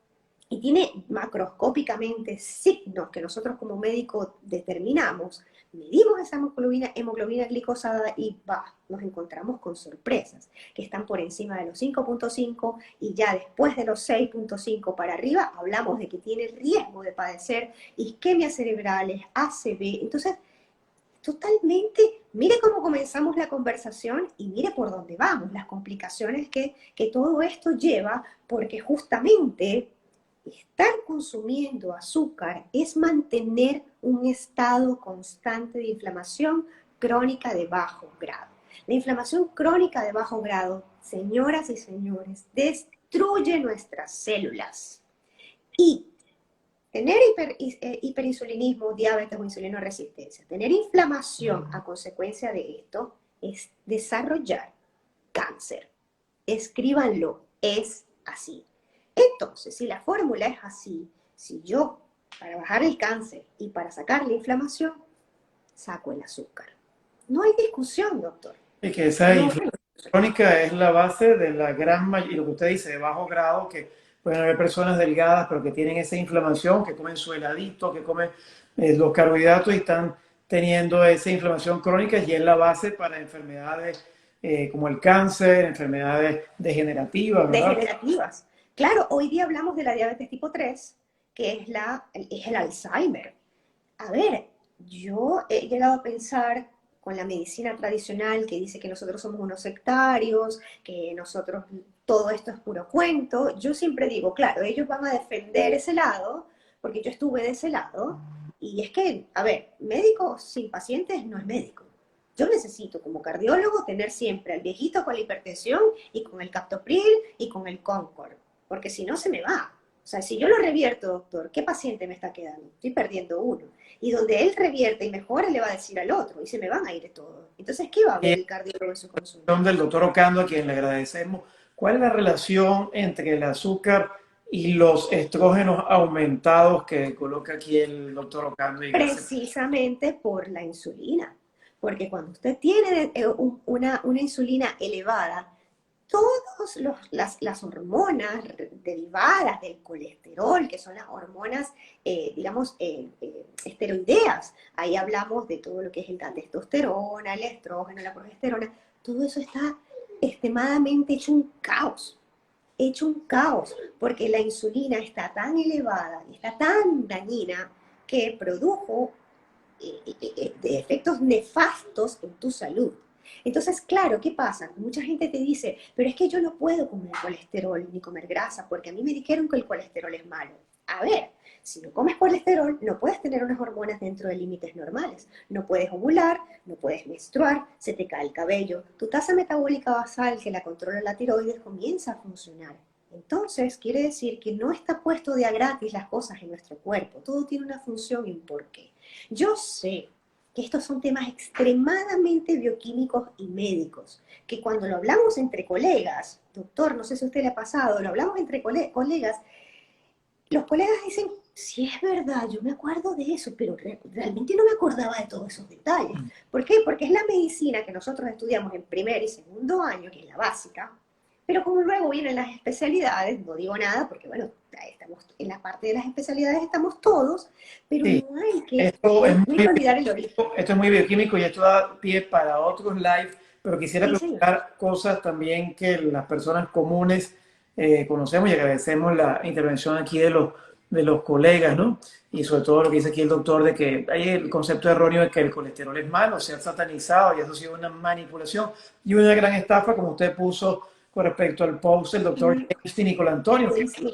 Speaker 2: y tiene macroscópicamente signos que nosotros como médicos determinamos, medimos esa hemoglobina glicosada y nos encontramos con sorpresas, que están por encima de los 5.5 y ya después de los 6.5 para arriba hablamos de que tiene riesgo de padecer isquemias cerebrales, ACV. Entonces, totalmente, mire cómo comenzamos la conversación y mire por dónde vamos, las complicaciones que todo esto lleva, porque justamente estar consumiendo azúcar es mantener un estado constante de inflamación crónica de bajo grado. La inflamación crónica de bajo grado, señoras y señores, destruye nuestras células. Y tener hiperinsulinismo, diabetes o insulinoresistencia, tener inflamación a consecuencia de esto, es desarrollar cáncer. Escríbanlo, es así. Entonces, si la fórmula es así, si yo, para bajar el cáncer y para sacar la inflamación, saco el azúcar. No hay discusión, doctor.
Speaker 1: Y que esa
Speaker 2: No
Speaker 1: inflamación crónica es la base de la gran mayoría, y lo que usted dice, de bajo grado, que pueden haber personas delgadas, pero que tienen esa inflamación, que comen su heladito, que comen los carbohidratos y están teniendo esa inflamación crónica y es la base para enfermedades como el cáncer, enfermedades degenerativas, ¿verdad?
Speaker 2: degenerativas. Claro, hoy día hablamos de la diabetes tipo 3, que es el Alzheimer. A ver, yo he llegado a pensar con la medicina tradicional que dice que nosotros somos unos sectarios, que nosotros todo esto es puro cuento. Yo siempre digo, claro, ellos van a defender ese lado, porque yo estuve de ese lado, y es que, a ver, médico sin pacientes no es médico. Yo necesito como cardiólogo tener siempre al viejito con la hipertensión y con el captopril y con el Concord, porque si no se me va. O sea, si yo lo revierto, doctor, ¿qué paciente me está quedando? Estoy perdiendo uno. Y donde él revierte y mejora, le va a decir al otro, y se me van a ir todos. Entonces, ¿qué va a ver el cardiólogo en su consulta?
Speaker 1: Del doctor Ocando, a quien le agradecemos. ¿Cuál es la relación entre el azúcar y los estrógenos aumentados que coloca aquí el doctor Ocando? Y gracias.
Speaker 2: Precisamente por la insulina. Porque cuando usted tiene una insulina elevada, todas las hormonas derivadas del colesterol, que son las hormonas, digamos, esteroideas, ahí hablamos de todo lo que es la testosterona, el estrógeno, la progesterona, todo eso está extremadamente hecho un caos, porque la insulina está tan elevada y está tan dañina que produjo de efectos nefastos en tu salud. Entonces, claro, ¿qué pasa? Mucha gente te dice, pero es que yo no puedo comer colesterol ni comer grasa porque a mí me dijeron que el colesterol es malo. A ver, si no comes colesterol, no puedes tener unas hormonas dentro de límites normales. No puedes ovular, no puedes menstruar, se te cae el cabello. Tu tasa metabólica basal, que la controla la tiroides, comienza a funcionar. Entonces, quiere decir que no está puesto de a gratis las cosas en nuestro cuerpo. Todo tiene una función y un porqué. Yo sé que estos son temas extremadamente bioquímicos y médicos, que cuando lo hablamos entre colegas, doctor, no sé si a usted le ha pasado, lo hablamos entre colegas, los colegas dicen, sí es verdad, yo me acuerdo de eso, pero realmente no me acordaba de todos esos detalles. ¿Por qué? Porque es la medicina que nosotros estudiamos en primer y segundo año, que es la básica, pero como luego vienen las especialidades, no digo nada porque, bueno, estamos en la parte de las especialidades estamos todos, pero
Speaker 1: Sí,
Speaker 2: no hay que,
Speaker 1: esto es
Speaker 2: no hay
Speaker 1: muy,
Speaker 2: que olvidar el origen.
Speaker 1: esto es muy bioquímico y esto da pie para otros live, pero quisiera
Speaker 2: Sí, señor.
Speaker 1: preguntar cosas también que las personas comunes conocemos y agradecemos la intervención aquí de los colegas, ¿no? Y sobre todo lo que dice aquí el doctor de que hay el concepto erróneo de que el colesterol es malo, se ha satanizado y eso ha sido una manipulación y una gran estafa, como usted puso con respecto al post del doctor James y Nicolás Antonio, que ha sido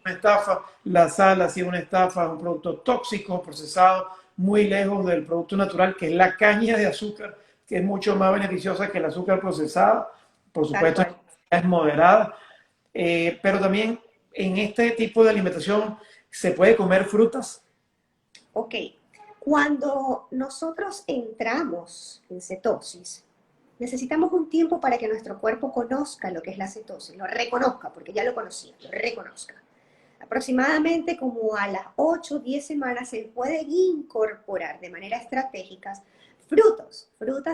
Speaker 1: una estafa, la sal ha sido una estafa, es un producto tóxico, procesado, muy lejos del producto natural, que es la caña de azúcar, que es mucho más beneficiosa que el azúcar procesado, por
Speaker 2: Tal
Speaker 1: supuesto
Speaker 2: cual.
Speaker 1: es moderada, pero también en este tipo de alimentación se puede comer frutas.
Speaker 2: Ok. Cuando nosotros entramos en cetosis, necesitamos un tiempo para que nuestro cuerpo conozca lo que es la cetosis, lo reconozca, porque ya lo conocía, lo reconozca. Aproximadamente como a las 8 o 10 semanas se pueden incorporar de manera estratégica frutas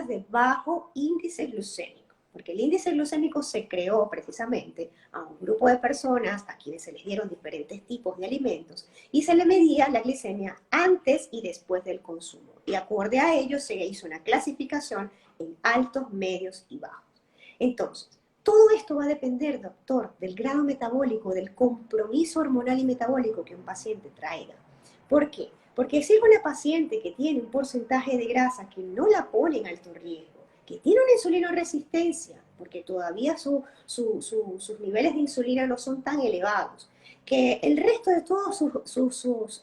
Speaker 2: de bajo índice glucémico, porque el índice glucémico se creó precisamente a un grupo de personas a quienes se les dieron diferentes tipos de alimentos y se le medía la glicemia antes y después del consumo. Y acorde a ello se hizo una clasificación en altos, medios y bajos. Entonces, todo esto va a depender, doctor, del grado metabólico, del compromiso hormonal y metabólico que un paciente traiga. ¿Por qué? Porque si es una paciente que tiene un porcentaje de grasa que no la pone en alto riesgo, que tiene una insulinoresistencia, porque todavía sus niveles de insulina no son tan elevados, que el resto de todos sus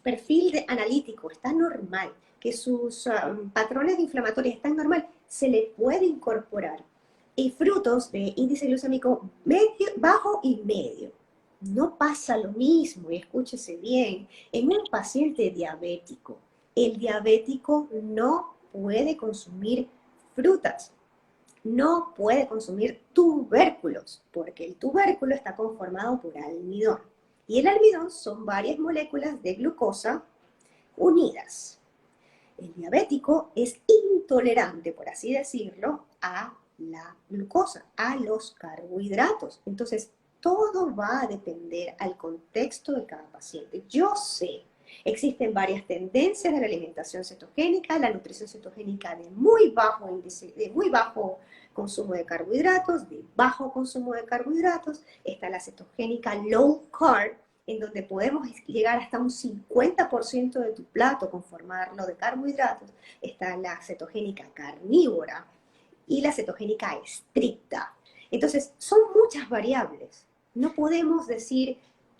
Speaker 2: perfil analítico está normal, que sus patrones inflamatorios están normal, se le puede incorporar y frutos de índice glucémico medio, bajo y medio. No pasa lo mismo, y escúchese bien, en un paciente diabético. El diabético no puede consumir frutas, no puede consumir tubérculos, porque el tubérculo está conformado por almidón. Y el almidón son varias moléculas de glucosa unidas. El diabético es intolerante, por así decirlo, a la glucosa, a los carbohidratos. Entonces, todo va a depender al contexto de cada paciente. Yo sé, existen varias tendencias de la alimentación cetogénica, la nutrición cetogénica de muy bajo índice, de muy bajo consumo de carbohidratos, de bajo consumo de carbohidratos, está la cetogénica low carb, en donde podemos llegar hasta un 50% de tu plato, conformarlo de carbohidratos, está la cetogénica carnívora y la cetogénica estricta. Entonces, son muchas variables. No podemos decir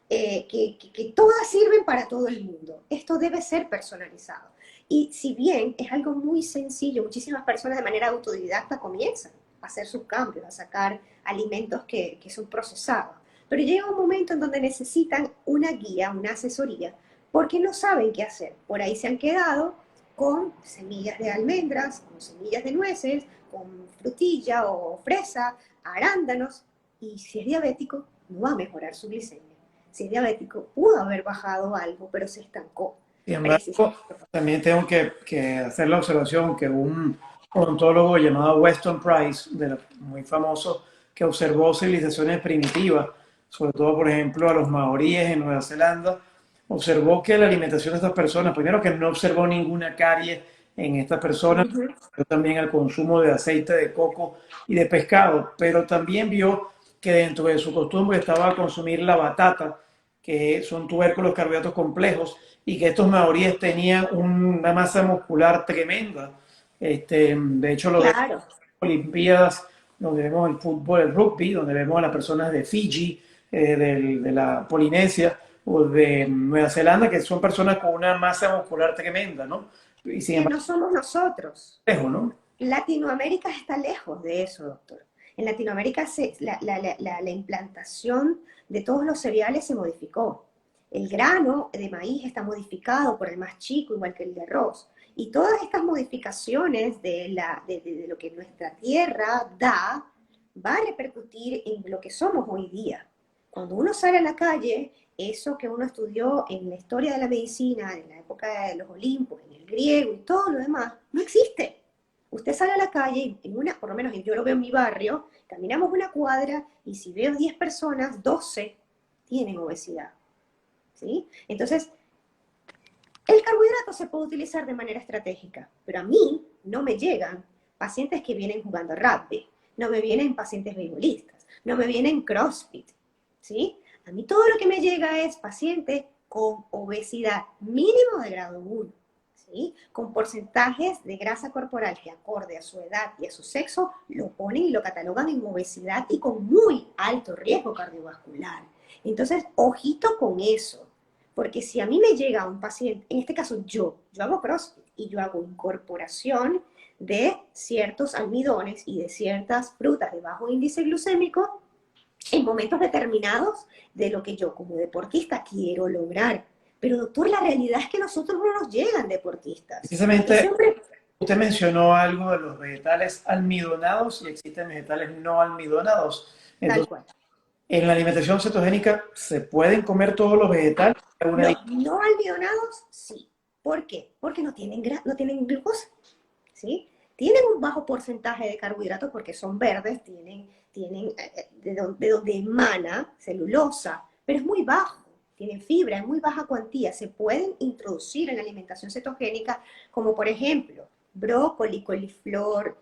Speaker 2: que todas sirven para todo el mundo. Esto debe ser personalizado. Y si bien es algo muy sencillo, muchísimas personas de manera autodidacta comienzan a hacer sus cambios, a sacar alimentos que son procesados. Pero llega un momento en donde necesitan una guía, una asesoría, porque no saben qué hacer. Por ahí se han quedado con semillas de almendras, con semillas de nueces, con frutilla o fresa, arándanos, y si es diabético, no va a mejorar su glicemia. Si es diabético, pudo haber bajado algo, pero se estancó.
Speaker 1: Sin embargo, también tengo que hacer la observación que un odontólogo llamado Weston Price, muy famoso, que observó civilizaciones primitivas, sobre todo, por ejemplo, a los maoríes en Nueva Zelanda, observó que la alimentación de estas personas, primero que no observó ninguna carie en estas personas, pero también el consumo de aceite de coco y de pescado, pero también vio que dentro de su costumbre estaba consumir la batata, que son tubérculos carbohidratos complejos, y que estos maoríes tenían una masa muscular tremenda. De hecho, lo vemos
Speaker 2: Claro.
Speaker 1: en las Olimpiadas, donde vemos el fútbol, el rugby, donde vemos a las personas de Fiji, de la Polinesia o de Nueva Zelanda, que son personas con una masa muscular tremenda, ¿no? Y sin
Speaker 2: Que
Speaker 1: embargo,
Speaker 2: no somos nosotros.
Speaker 1: lejos, ¿no?
Speaker 2: Latinoamérica está lejos de eso, doctor. En Latinoamérica la implantación de todos los cereales se modificó. El grano de maíz está modificado por el más chico, igual que el de arroz. Y todas estas modificaciones de lo que nuestra tierra da, va a repercutir en lo que somos hoy día. Cuando uno sale a la calle, eso que uno estudió en la historia de la medicina, en la época de los Olimpos, en el griego y todo lo demás, no existe. Usted sale a la calle, por lo menos yo lo veo en mi barrio, caminamos una cuadra y si veo 10 personas, 12 tienen obesidad. ¿Sí? Entonces, el carbohidrato se puede utilizar de manera estratégica, pero a mí no me llegan pacientes que vienen jugando rugby, no me vienen pacientes beisbolistas, no me vienen CrossFit, ¿sí? A mí todo lo que me llega es paciente con obesidad mínimo de grado 1, ¿sí? Con porcentajes de grasa corporal que acorde a su edad y a su sexo lo ponen y lo catalogan en obesidad y con muy alto riesgo cardiovascular. Entonces, ojito con eso. Porque si a mí me llega un paciente, en este caso yo hago CrossFit y yo hago incorporación de ciertos almidones y de ciertas frutas de bajo índice glucémico en momentos determinados de lo que yo como deportista quiero lograr. Pero doctor, la realidad es que nosotros no nos llegan deportistas.
Speaker 1: Precisamente
Speaker 2: Ese hombre,
Speaker 1: Usted mencionó algo de los vegetales almidonados y existen vegetales no almidonados.
Speaker 2: Tal
Speaker 1: Entonces,
Speaker 2: cual.
Speaker 1: en la alimentación cetogénica, ¿se pueden comer todos los vegetales? ¿Alguna
Speaker 2: Los no almidonados, sí. ¿Por qué? Porque no tienen glucosa, ¿sí? Tienen un bajo porcentaje de carbohidratos porque son verdes, tienen de donde emana celulosa, pero es muy bajo, tienen fibra, es muy baja cuantía. Se pueden introducir en la alimentación cetogénica, como por ejemplo, brócoli, coliflor,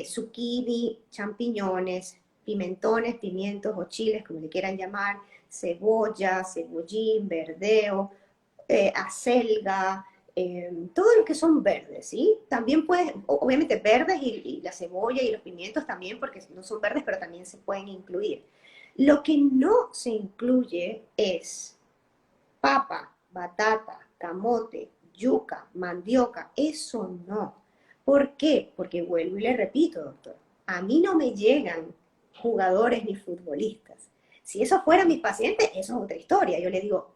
Speaker 2: zucchini, champiñones, pimentones, pimientos o chiles, como le quieran llamar, cebolla, cebollín, verdeo, acelga, todo lo que son verdes, ¿sí? También puedes, obviamente verdes y la cebolla y los pimientos también, porque no son verdes, pero también se pueden incluir. Lo que no se incluye es papa, batata, camote, yuca, mandioca, eso no. ¿Por qué? Porque vuelvo y le repito, doctor, a mí no me llegan jugadores ni futbolistas. Si eso fuera mis pacientes, eso es otra historia. Yo le digo,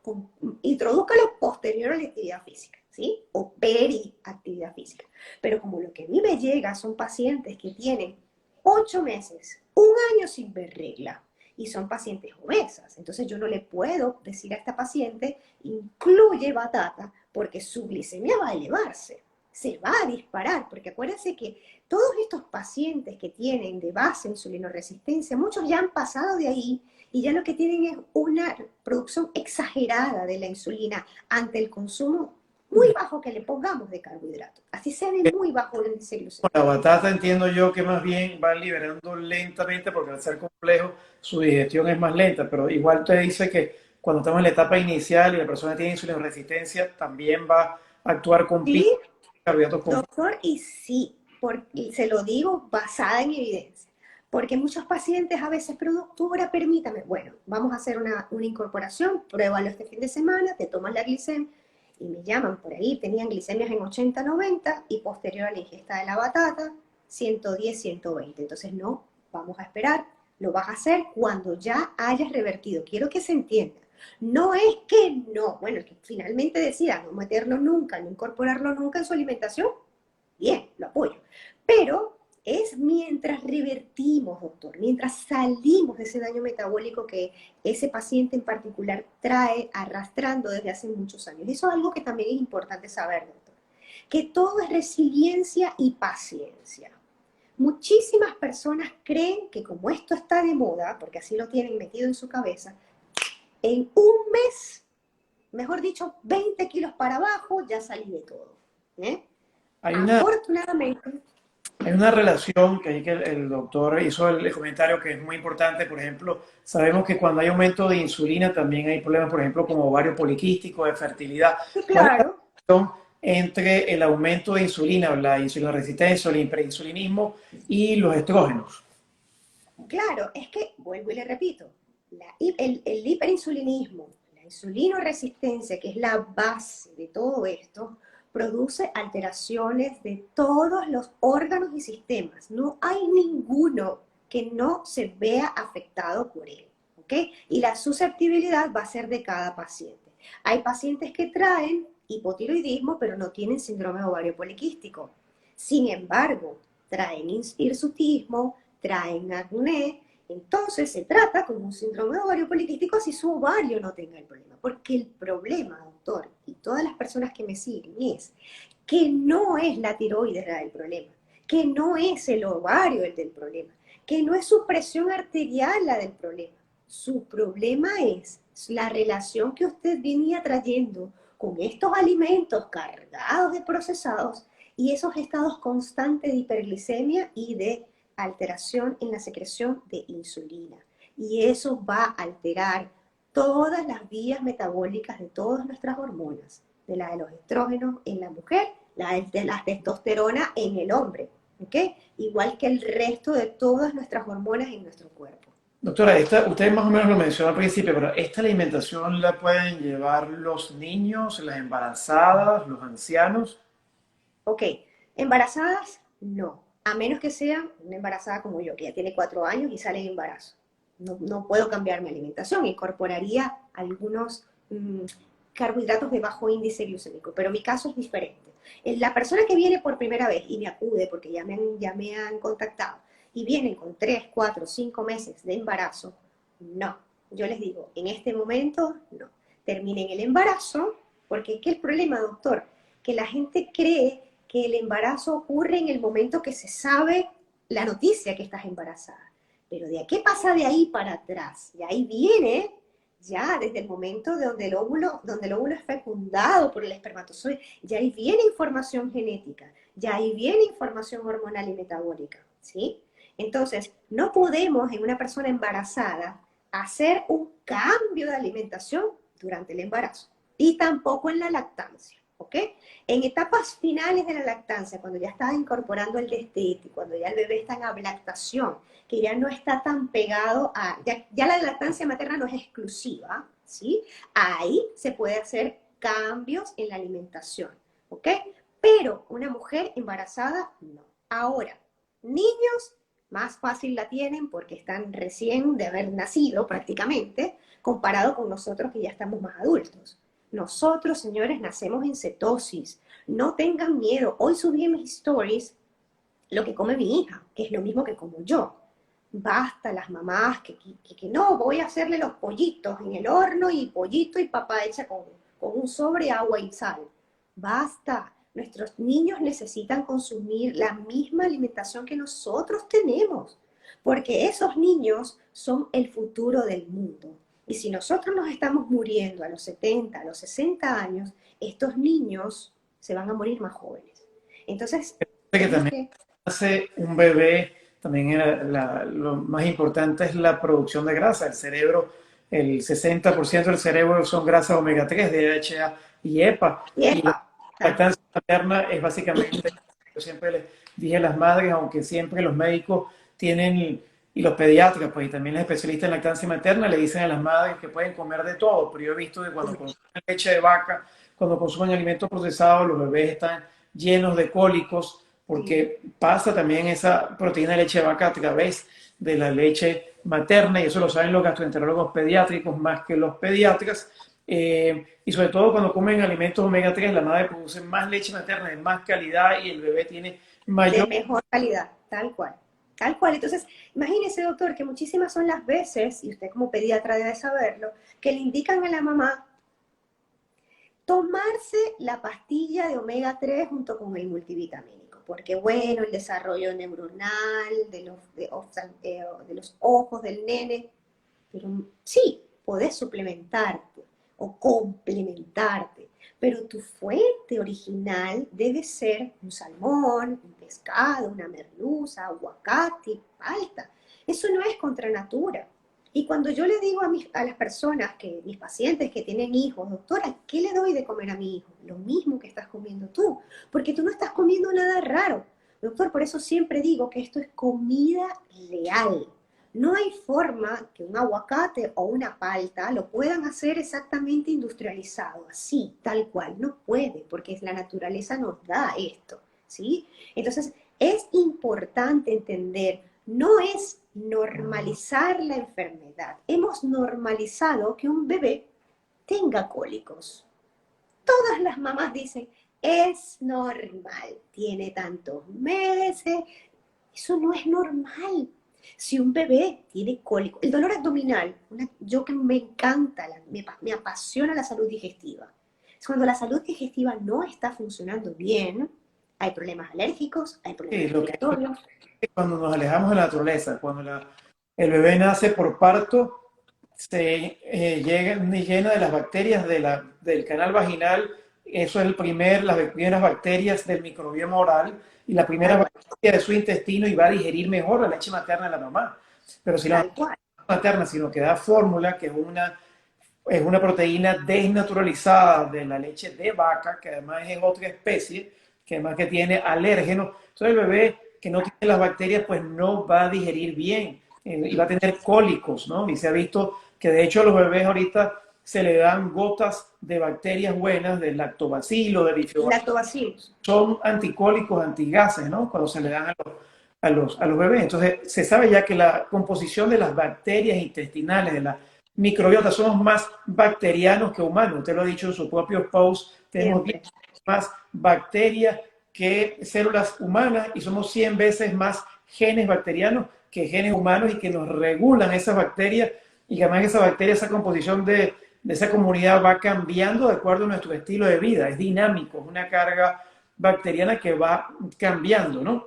Speaker 2: introdúcalo posterior a la actividad física, ¿sí? O periactividad física. Pero como lo que a mí me llega son pacientes que tienen 8 meses, un año sin ver regla, y son pacientes obesas. Entonces yo no le puedo decir a esta paciente, incluye batata, porque su glicemia va a elevarse, se va a disparar, porque acuérdense que todos estos pacientes que tienen de base insulinoresistencia, muchos ya han pasado de ahí y ya lo que tienen es una producción exagerada de la insulina ante el consumo muy bajo que le pongamos de carbohidratos. Así se ve muy bajo el índice glucémico.
Speaker 1: La batata entiendo yo que más bien va liberando lentamente porque al ser complejo su digestión es más lenta, pero igual te dice que cuando estamos en la etapa inicial y la persona tiene insulina resistencia también va a actuar con picos
Speaker 2: Sí,
Speaker 1: de carbohidratos complejos.
Speaker 2: doctor, y sí, y se lo digo basada en evidencia, porque muchos pacientes a veces, pero doctora, permítame, bueno, vamos a hacer una incorporación, pruébalo este fin de semana, te tomas la glicemia, y me llaman por ahí, tenían glicemias en 80, 90, y posterior a la ingesta de la batata, 110, 120. Entonces, no, vamos a esperar, lo vas a hacer cuando ya hayas revertido. Quiero que se entienda. No es que no, bueno, que finalmente decida no meterlo nunca, no incorporarlo nunca en su alimentación, bien, lo apoyo. Pero es mientras revertimos, doctor, mientras salimos de ese daño metabólico que ese paciente en particular trae arrastrando desde hace muchos años. Y eso es algo que también es importante saber, doctor, que todo es resiliencia y paciencia. Muchísimas personas creen que como esto está de moda, porque así lo tienen metido en su cabeza, en un mes, mejor dicho, 20 kilos para abajo, ya salí de todo. ¿Eh?
Speaker 1: Hay una,
Speaker 2: Afortunadamente,
Speaker 1: hay una relación que, ahí que el doctor hizo el comentario que es muy importante. Por ejemplo, sabemos que cuando hay aumento de insulina también hay problemas, por ejemplo, como ovario poliquístico, de fertilidad.
Speaker 2: sí,
Speaker 1: ¿Cuál es la
Speaker 2: claro,
Speaker 1: relación entre el aumento de insulina, la insulinoresistencia, el hiperinsulinismo y los estrógenos?
Speaker 2: claro, es que, vuelvo y le repito, el hiperinsulinismo, la insulinoresistencia, que es la base de todo esto, produce alteraciones de todos los órganos y sistemas. No hay ninguno que no se vea afectado por él, ¿ok? Y la susceptibilidad va a ser de cada paciente. Hay pacientes que traen hipotiroidismo, pero no tienen síndrome ovario poliquístico. Sin embargo, traen hirsutismo, traen acné, entonces se trata como un síndrome de ovario poliquístico si su ovario no tenga el problema. Porque el problema, doctor, y todas las personas que me siguen, es que no es la tiroides la del problema, que no es el ovario el del problema, que no es su presión arterial la del problema. Su problema es la relación que usted venía trayendo con estos alimentos cargados de procesados y esos estados constantes de hiperglicemia y de alteración en la secreción de insulina. Y eso va a alterar todas las vías metabólicas de todas nuestras hormonas, de la de los estrógenos en la mujer, la de la testosterona en el hombre, ¿ok? Igual que el resto de todas nuestras hormonas en nuestro cuerpo.
Speaker 1: Doctora, usted más o menos lo mencionó al principio, pero ¿esta alimentación la pueden llevar los niños, las embarazadas, los ancianos?
Speaker 2: Ok, embarazadas, no. A menos que sea una embarazada como yo, que ya tiene 4 años y sale en embarazo. No, no puedo cambiar mi alimentación. Incorporaría algunos carbohidratos de bajo índice glucémico, pero mi caso es diferente. La persona que viene por primera vez y me acude porque ya me han contactado y vienen con 3, 4, 5 meses de embarazo, no. Yo les digo, en este momento, no. Terminen el embarazo, porque ¿qué es el problema, doctor? Que la gente cree que el embarazo ocurre en el momento que se sabe la noticia que estás embarazada. Pero ¿qué pasa de ahí para atrás? Y ahí viene ya desde el momento de donde el óvulo es fecundado por el espermatozoide, ya ahí viene información genética, ya ahí viene información hormonal y metabólica, ¿sí? Entonces, no podemos en una persona embarazada hacer un cambio de alimentación durante el embarazo y tampoco en la lactancia, ¿ok? En etapas finales de la lactancia, cuando ya estás incorporando el destete, cuando ya el bebé está en ablactación, que ya no está tan pegado a, ya la lactancia materna no es exclusiva, ¿sí? Ahí se puede hacer cambios en la alimentación, ¿ok? Pero una mujer embarazada, no. Ahora, niños, más fácil la tienen porque están recién de haber nacido prácticamente, comparado con nosotros que ya estamos más adultos. Nosotros, señores, nacemos en cetosis. No tengan miedo. Hoy subí en mis stories lo que come mi hija, que es lo mismo que como yo. Basta las mamás que no, voy a hacerle los pollitos en el horno y pollito y papa hecha con un sobre, agua y sal. Basta. Nuestros niños necesitan consumir la misma alimentación que nosotros tenemos, porque esos niños son el futuro del mundo. Y si nosotros nos estamos muriendo a los 70, a los 60 años, estos niños se van a morir más jóvenes. Entonces,
Speaker 1: Que también hace un bebé, también lo más importante es la producción de grasa. El cerebro, el 60% del cerebro son grasas omega 3, DHA y EPA. Y la lactancia materna es básicamente, yo siempre les dije a las madres, aunque siempre los médicos tienen, y los pediatras, pues y también los especialistas en lactancia materna le dicen a las madres que pueden comer de todo, pero yo he visto que cuando consumen leche de vaca, cuando consumen alimentos procesados, los bebés están llenos de cólicos, porque pasa también esa proteína de leche de vaca a través de la leche materna, y eso lo saben los gastroenterólogos pediátricos más que los pediatras. Y sobre todo cuando comen alimentos omega 3, la madre produce más leche materna de más calidad y el bebé tiene mayor...
Speaker 2: De mejor calidad, tal cual. Tal cual. Entonces, imagínese, doctor, que muchísimas son las veces, y usted como pediatra debe saberlo, que le indican a la mamá tomarse la pastilla de omega 3 junto con el multivitamínico, porque bueno, el desarrollo neuronal de los ojos del nene, pero sí, podés suplementarte o complementarte, pero tu fuente original debe ser un salmón, un pescado, una merluza, aguacate, palta. Eso no es contra natura. Y cuando yo le digo a las personas, mis pacientes que tienen hijos, doctora, ¿qué le doy de comer a mi hijo? Lo mismo que estás comiendo tú, porque tú no estás comiendo nada raro. Doctor, por eso siempre digo que esto es comida real. No hay forma que un aguacate o una palta lo puedan hacer exactamente industrializado, así, tal cual. No puede, porque la naturaleza nos da esto, ¿sí? Entonces, es importante entender, no es normalizar la enfermedad. Hemos normalizado que un bebé tenga cólicos. Todas las mamás dicen, es normal, tiene tantos meses. Eso no es normal. Si un bebé tiene cólico, el dolor abdominal, yo que me encanta, me apasiona la salud digestiva. Es cuando la salud digestiva no está funcionando bien, hay problemas alérgicos, hay problemas respiratorios.
Speaker 1: Cuando nos alejamos de la naturaleza, cuando el bebé nace por parto, se llena de las bacterias del canal vaginal. Eso es las primeras bacterias del microbioma oral y la primera bacteria de su intestino, y va a digerir mejor la leche materna de la mamá. Pero si la leche materna, sino que da fórmula, que es una proteína desnaturalizada de la leche de vaca, que además es otra especie, que además que tiene alérgenos, entonces el bebé que no tiene las bacterias, pues no va a digerir bien y va a tener cólicos, ¿no? Y se ha visto que de hecho a los bebés ahorita se le dan gotas de bacterias buenas, del lactobacilo, del bifidobacilo. Son anticólicos, antigases, ¿no? Cuando se le dan a los bebés. Entonces se sabe ya que la composición de las bacterias intestinales, de microbiota, somos más bacterianos que humanos. Usted lo ha dicho en su propio post, tenemos más bacterias que células humanas y somos 100 veces más genes bacterianos que genes humanos y que nos regulan esas bacterias y que además esa bacteria, esa composición de esa comunidad va cambiando de acuerdo a nuestro estilo de vida, es dinámico, es una carga bacteriana que va cambiando, ¿no?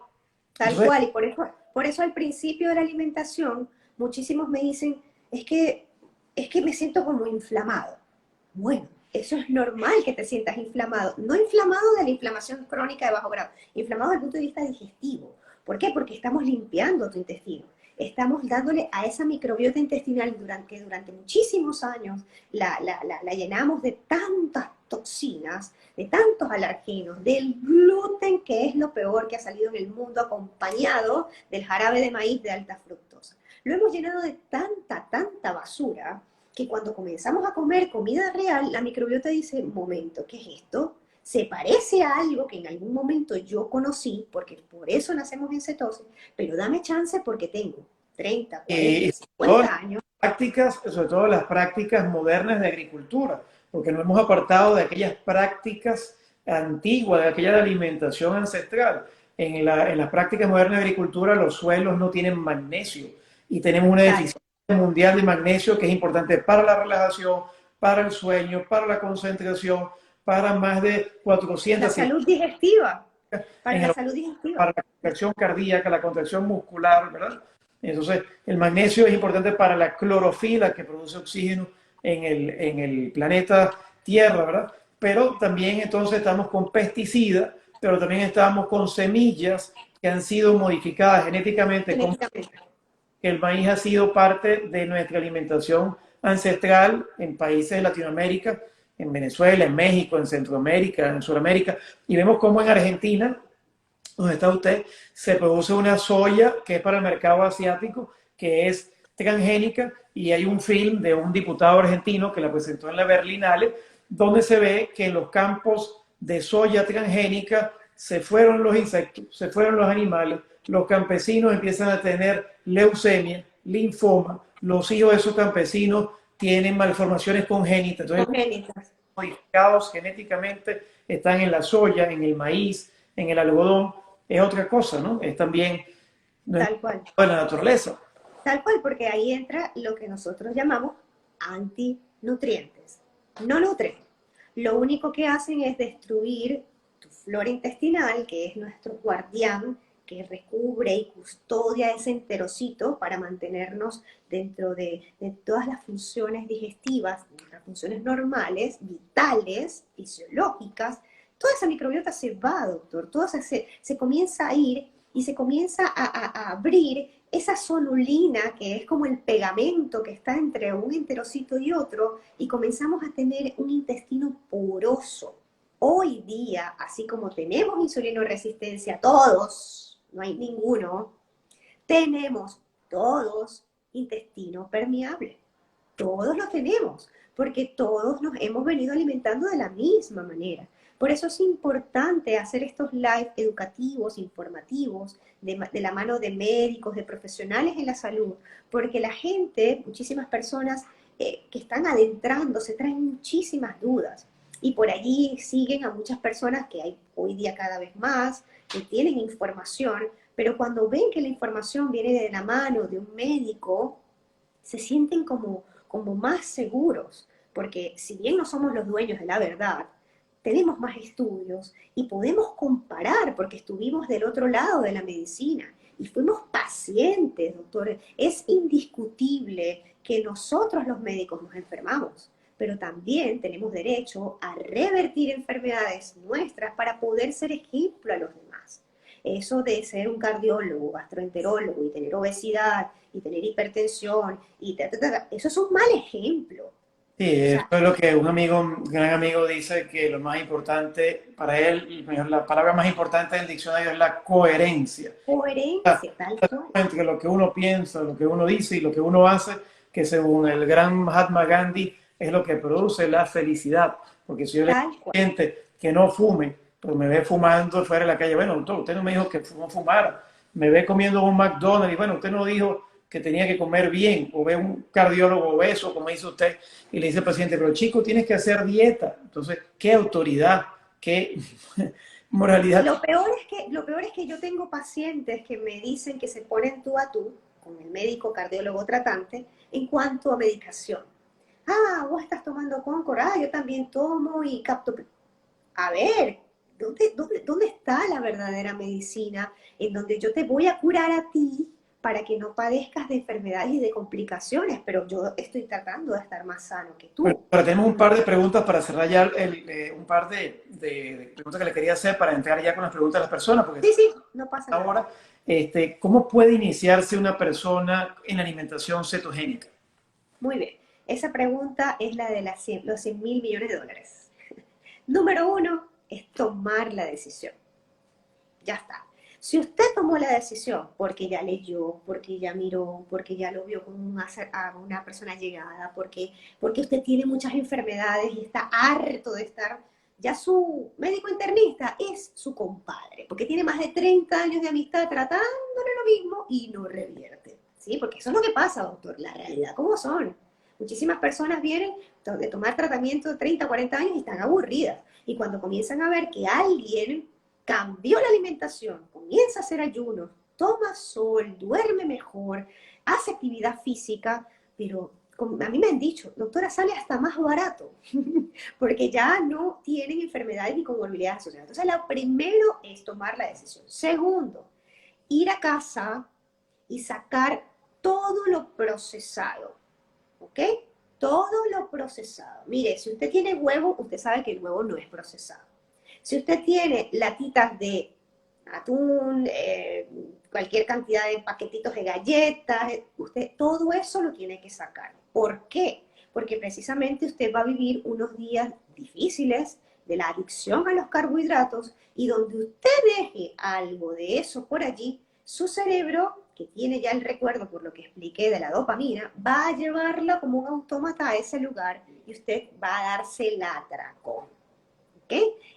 Speaker 2: Tal
Speaker 1: Entonces,
Speaker 2: cual, y por eso al principio de la alimentación, muchísimos me dicen, es que, es que me siento como inflamado. Bueno, eso es normal que te sientas inflamado. No inflamado de la inflamación crónica de bajo grado, inflamado desde el punto de vista digestivo. ¿Por qué? Porque estamos limpiando tu intestino. Estamos dándole a esa microbiota intestinal que durante muchísimos años la llenamos de tantas toxinas, de tantos alergenos, del gluten, que es lo peor que ha salido en el mundo, acompañado del jarabe de maíz de alta fructosa. Lo hemos llenado de tanta basura, que cuando comenzamos a comer comida real, la microbiota dice, momento, ¿qué es esto? Se parece a algo que en algún momento yo conocí, porque por eso nacemos en cetosis, pero dame chance porque tengo 30, 40, 50 años.
Speaker 1: prácticas, sobre todo las prácticas modernas de agricultura, porque nos hemos apartado de aquellas prácticas antiguas, de aquella alimentación ancestral. En las prácticas modernas de agricultura los suelos no tienen magnesio y tenemos una deficiencia mundial de magnesio que es importante para la relajación, para el sueño, para la concentración, para más de 400...
Speaker 2: La salud digestiva. Para la salud digestiva.
Speaker 1: Para la contracción cardíaca, la contracción muscular, ¿verdad? Entonces, el magnesio es importante para la clorofila que produce oxígeno en el planeta Tierra, ¿verdad? Pero también entonces estamos con pesticidas, pero también estamos con semillas que han sido modificadas genéticamente. Que el maíz ha sido parte de nuestra alimentación ancestral en países de Latinoamérica, en Venezuela, en México, en Centroamérica, en Sudamérica, y vemos cómo en Argentina, donde está usted, se produce una soya que es para el mercado asiático, que es transgénica, y hay un film de un diputado argentino que la presentó en la Berlinale, donde se ve que en los campos de soya transgénica se fueron los insectos, se fueron los animales, los campesinos empiezan a tener leucemia, linfoma, los hijos de esos campesinos tienen malformaciones congénitas. Entonces, modificados genéticamente están en la soya, en el maíz, en el algodón, es otra cosa, ¿no? Es también
Speaker 2: tal cual.
Speaker 1: De la naturaleza.
Speaker 2: Tal cual, porque ahí entra lo que nosotros llamamos antinutrientes. No nutren. Lo único que hacen es destruir tu flora intestinal, que es nuestro guardián, que recubre y custodia ese enterocito para mantenernos dentro de todas las funciones digestivas, las funciones normales, vitales, fisiológicas. Toda esa microbiota se va, doctor, toda se comienza a ir y se comienza a abrir esa zonulina que es como el pegamento que está entre un enterocito y otro, y comenzamos a tener un intestino poroso. Hoy día, así como tenemos insulinoresistencia, todos, no hay ninguno, tenemos todos intestino permeable. Todos lo tenemos, porque todos nos hemos venido alimentando de la misma manera. Por eso es importante hacer estos live educativos, informativos, de la mano de médicos, de profesionales en la salud, porque la gente, muchísimas personas que están adentrándose, traen muchísimas dudas. Y por allí siguen a muchas personas que hay hoy día cada vez más, que tienen información, pero cuando ven que la información viene de la mano de un médico, se sienten como más seguros, porque si bien no somos los dueños de la verdad, tenemos más estudios y podemos comparar porque estuvimos del otro lado de la medicina y fuimos pacientes, doctores. Es indiscutible que nosotros los médicos nos enfermamos, pero también tenemos derecho a revertir enfermedades nuestras para poder ser ejemplo a los demás. Eso de ser un cardiólogo, gastroenterólogo y tener obesidad y tener hipertensión, eso es un mal ejemplo.
Speaker 1: Sí, eso es lo que un gran amigo dice, que lo más importante para él, la palabra más importante del diccionario es la coherencia.
Speaker 2: Coherencia, tal cual.
Speaker 1: Entre lo que uno piensa, lo que uno dice y lo que uno hace, que según el gran Mahatma Gandhi es lo que produce la felicidad. Porque si yo le digo a la gente que no fume, pues me ve fumando fuera de la calle, bueno, doctor, usted no me dijo que no fumara, me ve comiendo un McDonald's y bueno, usted no dijo que tenía que comer bien, o ve un cardiólogo obeso, como dice usted, y le dice al paciente, pero chico, tienes que hacer dieta. Entonces, ¿qué autoridad, qué moralidad?
Speaker 2: Lo peor es que yo tengo pacientes que me dicen que se ponen tú a tú con el médico cardiólogo tratante en cuanto a medicación. Ah, vos estás tomando Concor, ah, yo también tomo y capto. A ver, ¿dónde está la verdadera medicina en donde yo te voy a curar a ti para que no padezcas de enfermedades y de complicaciones? Pero yo estoy tratando de estar más sano que
Speaker 1: Bueno,
Speaker 2: tú.
Speaker 1: ahora tenemos un par de preguntas para cerrar ya, un par de preguntas que le quería hacer para entrar ya con las preguntas de las personas, porque
Speaker 2: Sí, sí, no pasa nada.
Speaker 1: ahora, ¿cómo puede iniciarse una persona en alimentación cetogénica?
Speaker 2: Muy bien. Esa pregunta es la de los 100 mil millones de dólares. Número uno es tomar la decisión. Ya está. Si usted tomó la decisión porque ya leyó, porque ya miró, porque ya lo vio como una persona llegada, porque usted tiene muchas enfermedades y está harto de estar, ya su médico internista es su compadre, porque tiene más de 30 años de amistad tratándole lo mismo y no revierte. ¿Sí? Porque eso es lo que pasa, doctor, la realidad, ¿cómo son? Muchísimas personas vienen de tomar tratamiento de 30, 40 años y están aburridas. Y cuando comienzan a ver que alguien cambió la alimentación, comienza a hacer ayunos, toma sol, duerme mejor, hace actividad física, pero a mí me han dicho, doctora, sale hasta más barato, porque ya no tienen enfermedades ni comorbilidades asociadas. Entonces, lo primero es tomar la decisión. Segundo, ir a casa y sacar todo lo procesado, ¿ok? Todo lo procesado. Mire, si usted tiene huevo, usted sabe que el huevo no es procesado. Si usted tiene latitas de atún, cualquier cantidad de paquetitos de galletas, usted todo eso lo tiene que sacar. ¿Por qué? Porque precisamente usted va a vivir unos días difíciles de la adicción a los carbohidratos y donde usted deje algo de eso por allí, su cerebro, que tiene ya el recuerdo por lo que expliqué de la dopamina, va a llevarla como un autómata a ese lugar y usted va a darse el atracón. ¿Ok?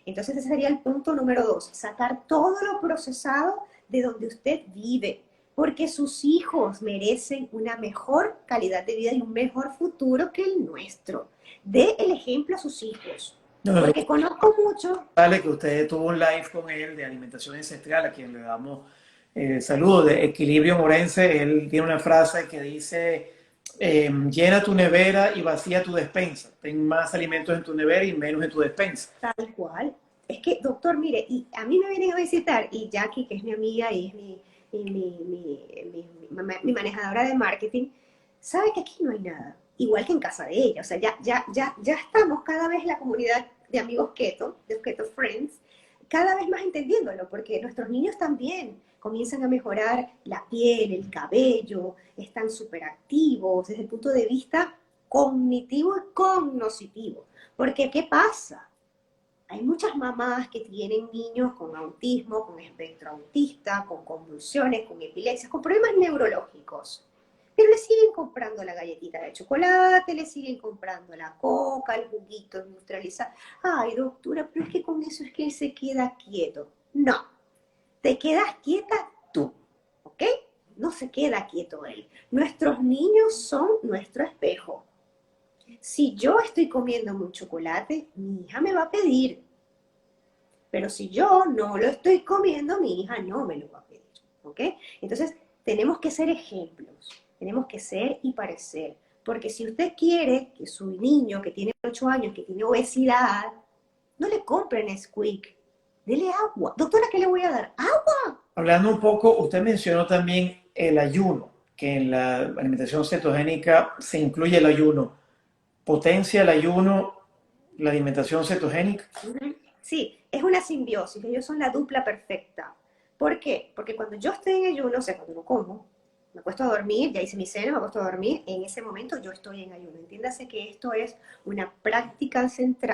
Speaker 2: Entonces ese sería el punto número 2, sacar todo lo procesado de donde usted vive, porque sus hijos merecen una mejor calidad de vida y un mejor futuro que el nuestro. Dé el ejemplo a sus hijos,
Speaker 1: No,
Speaker 2: porque conozco mucho.
Speaker 1: vale que usted tuvo un live con él de alimentación ancestral, a quien le damos saludos, de Equilibrio Morense. Él tiene una frase que dice, llena tu nevera y vacía tu despensa. Ten más alimentos en tu nevera y menos en tu despensa.
Speaker 2: Tal cual. Es que, doctor, mire, y a mí me vienen a visitar, y Jackie, que es mi amiga y es mi manejadora de marketing, sabe que aquí no hay nada, igual que en casa de ella. O sea, ya estamos cada vez la comunidad de amigos keto, de Keto Friends, cada vez más entendiéndolo, porque nuestros niños también comienzan a mejorar la piel, el cabello, están súper activos desde el punto de vista cognitivo y cognoscitivo. Porque, ¿qué pasa? Hay muchas mamás que tienen niños con autismo, con espectro autista, con convulsiones, con epilepsia, con problemas neurológicos. Pero le siguen comprando la galletita de chocolate, le siguen comprando la coca, el juguito industrializado. Ay, doctora, pero es que con eso es que él se queda quieto. No, te quedas quieta tú, ¿ok? No se queda quieto él. Nuestros niños son nuestro espejo. Si yo estoy comiendo un chocolate, mi hija me va a pedir. Pero si yo no lo estoy comiendo, mi hija no me lo va a pedir. ¿Ok? Entonces, tenemos que ser ejemplos. Tenemos que ser y parecer. Porque si usted quiere que su niño que tiene 8 años, que tiene obesidad, no le compren Nesquik. Dele agua. Doctora, ¿qué le voy a dar? ¡Agua!
Speaker 1: Hablando un poco, usted mencionó también el ayuno, que en la alimentación cetogénica se incluye el ayuno. ¿Potencia el ayuno la alimentación cetogénica?
Speaker 2: Sí, es una simbiosis, ellos son la dupla perfecta. ¿Por qué? Porque cuando yo estoy en ayuno, o sea, cuando no como, me acuesto a dormir, ya hice mi cena, me acuesto a dormir, en ese momento yo estoy en ayuno. Entiéndase que esto es una práctica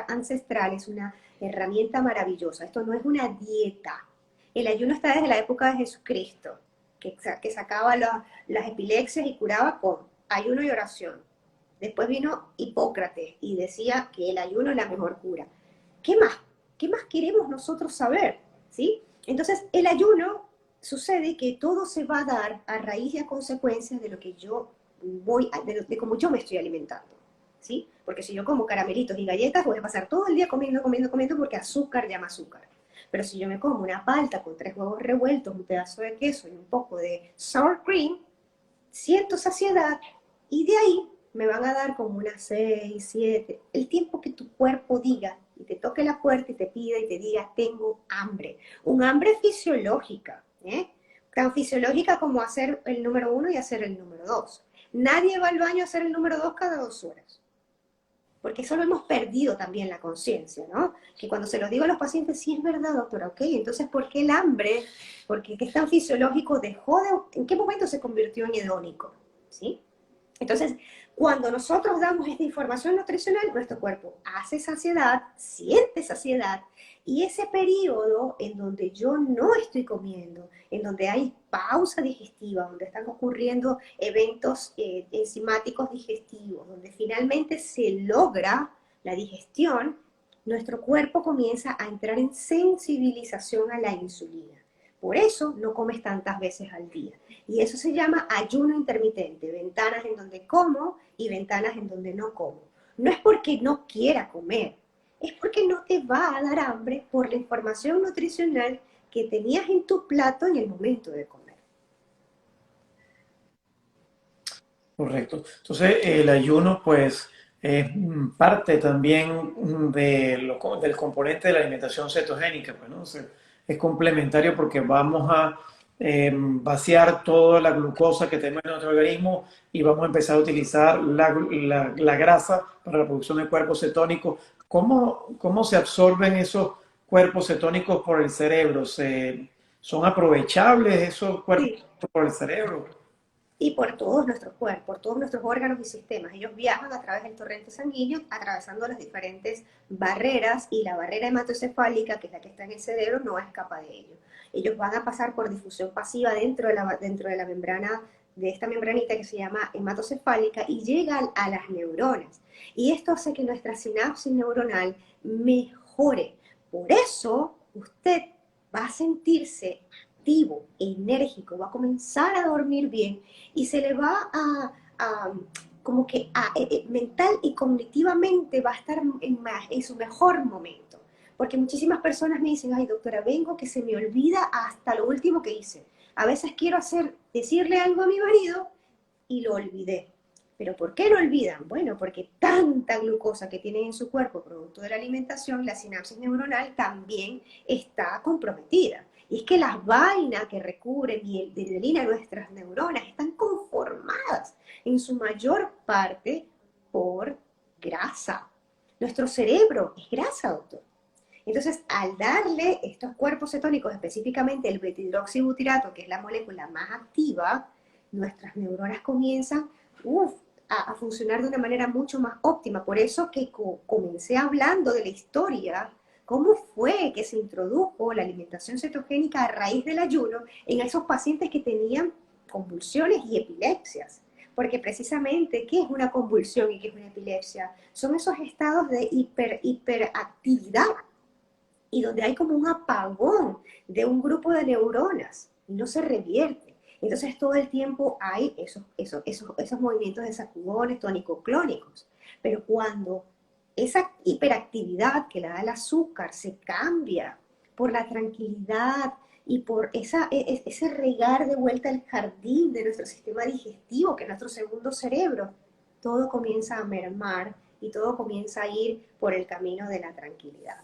Speaker 2: ancestral, es una herramienta maravillosa. Esto no es una dieta. El ayuno está desde la época de Jesucristo, que sacaba las epilepsias y curaba con ayuno y oración. Después vino Hipócrates y decía que el ayuno es la mejor cura. ¿Qué más? ¿Qué más queremos nosotros saber? ¿Sí? Entonces, el ayuno sucede que todo se va a dar a raíz y a consecuencia de lo que yo de cómo yo me estoy alimentando, ¿sí? Porque si yo como caramelitos y galletas, voy a pasar todo el día comiendo, comiendo, comiendo, porque azúcar llama azúcar. Pero si yo me como una palta con 3 huevos revueltos, un pedazo de queso y un poco de sour cream, siento saciedad y de ahí me van a dar como unas 6, 7, el tiempo que tu cuerpo diga y te toque la puerta y te pida y te diga, tengo hambre. Un hambre fisiológica, ¿eh? Tan fisiológica como hacer el número 1 y hacer el número 2. Nadie va al baño a hacer el número 2 cada 2 horas. Porque eso lo hemos perdido también la conciencia, ¿no? Que cuando se lo digo a los pacientes, sí es verdad, doctora, ok, entonces ¿por qué el hambre? Porque que es tan fisiológico, ¿en qué momento se convirtió en hedónico? ¿Sí? Entonces, cuando nosotros damos esta información nutricional, nuestro cuerpo hace saciedad, siente saciedad, y ese periodo en donde yo no estoy comiendo, en donde hay pausa digestiva, donde están ocurriendo eventos enzimáticos digestivos, donde finalmente se logra la digestión, nuestro cuerpo comienza a entrar en sensibilización a la insulina. Por eso no comes tantas veces al día. Y eso se llama ayuno intermitente, ventanas en donde como y ventanas en donde no como. No es porque no quiera comer, es porque no te va a dar hambre por la información nutricional que tenías en tu plato en el momento de comer.
Speaker 1: Correcto. Entonces, el ayuno, pues, es parte también del componente de la alimentación cetogénica, pues, ¿no? O sea, es complementario porque vamos a vaciar toda la glucosa que tenemos en nuestro organismo y vamos a empezar a utilizar la grasa para la producción de cuerpos cetónicos. ¿Cómo se absorben esos cuerpos cetónicos por el cerebro? ¿Son aprovechables esos cuerpos
Speaker 2: Sí.
Speaker 1: por el cerebro?
Speaker 2: Y por todos nuestros cuerpos, por todos nuestros órganos y sistemas. Ellos viajan a través del torrente sanguíneo, atravesando las diferentes barreras, y la barrera hematocefálica, que es la que está en el cerebro, no escapa de ellos. Ellos van a pasar por difusión pasiva dentro de la membrana, de esta membranita que se llama hematocefálica, y llegan a las neuronas. Y esto hace que nuestra sinapsis neuronal mejore. Por eso usted va a sentirse activo, enérgico, va a comenzar a dormir bien y se le va como que mental y cognitivamente va a estar en su mejor momento. Porque muchísimas personas me dicen, ay doctora, vengo que se me olvida hasta lo último que hice. A veces quiero decirle algo a mi marido y lo olvidé. ¿Pero por qué lo olvidan? Bueno, porque tanta glucosa que tienen en su cuerpo, producto de la alimentación, la sinapsis neuronal también está comprometida. Y es que las vainas que recubren y el de nuestras neuronas están conformadas en su mayor parte por grasa. Nuestro cerebro es grasa, doctor. Entonces, al darle estos cuerpos cetónicos, específicamente el beta-hidroxibutirato, que es la molécula más activa, nuestras neuronas comienzan a funcionar de una manera mucho más óptima. Por eso que comencé hablando de la historia, cómo fue que se introdujo la alimentación cetogénica a raíz del ayuno en esos pacientes que tenían convulsiones y epilepsias. Porque precisamente, ¿qué es una convulsión y qué es una epilepsia? Son esos estados de hiperactividad y donde hay como un apagón de un grupo de neuronas y no se revierte. Entonces todo el tiempo hay esos movimientos de sacudones tónico-clónicos. Pero cuando esa hiperactividad que le da el azúcar se cambia por la tranquilidad y por ese regar de vuelta al jardín de nuestro sistema digestivo, que es nuestro segundo cerebro, todo comienza a mermar y todo comienza a ir por el camino de la tranquilidad.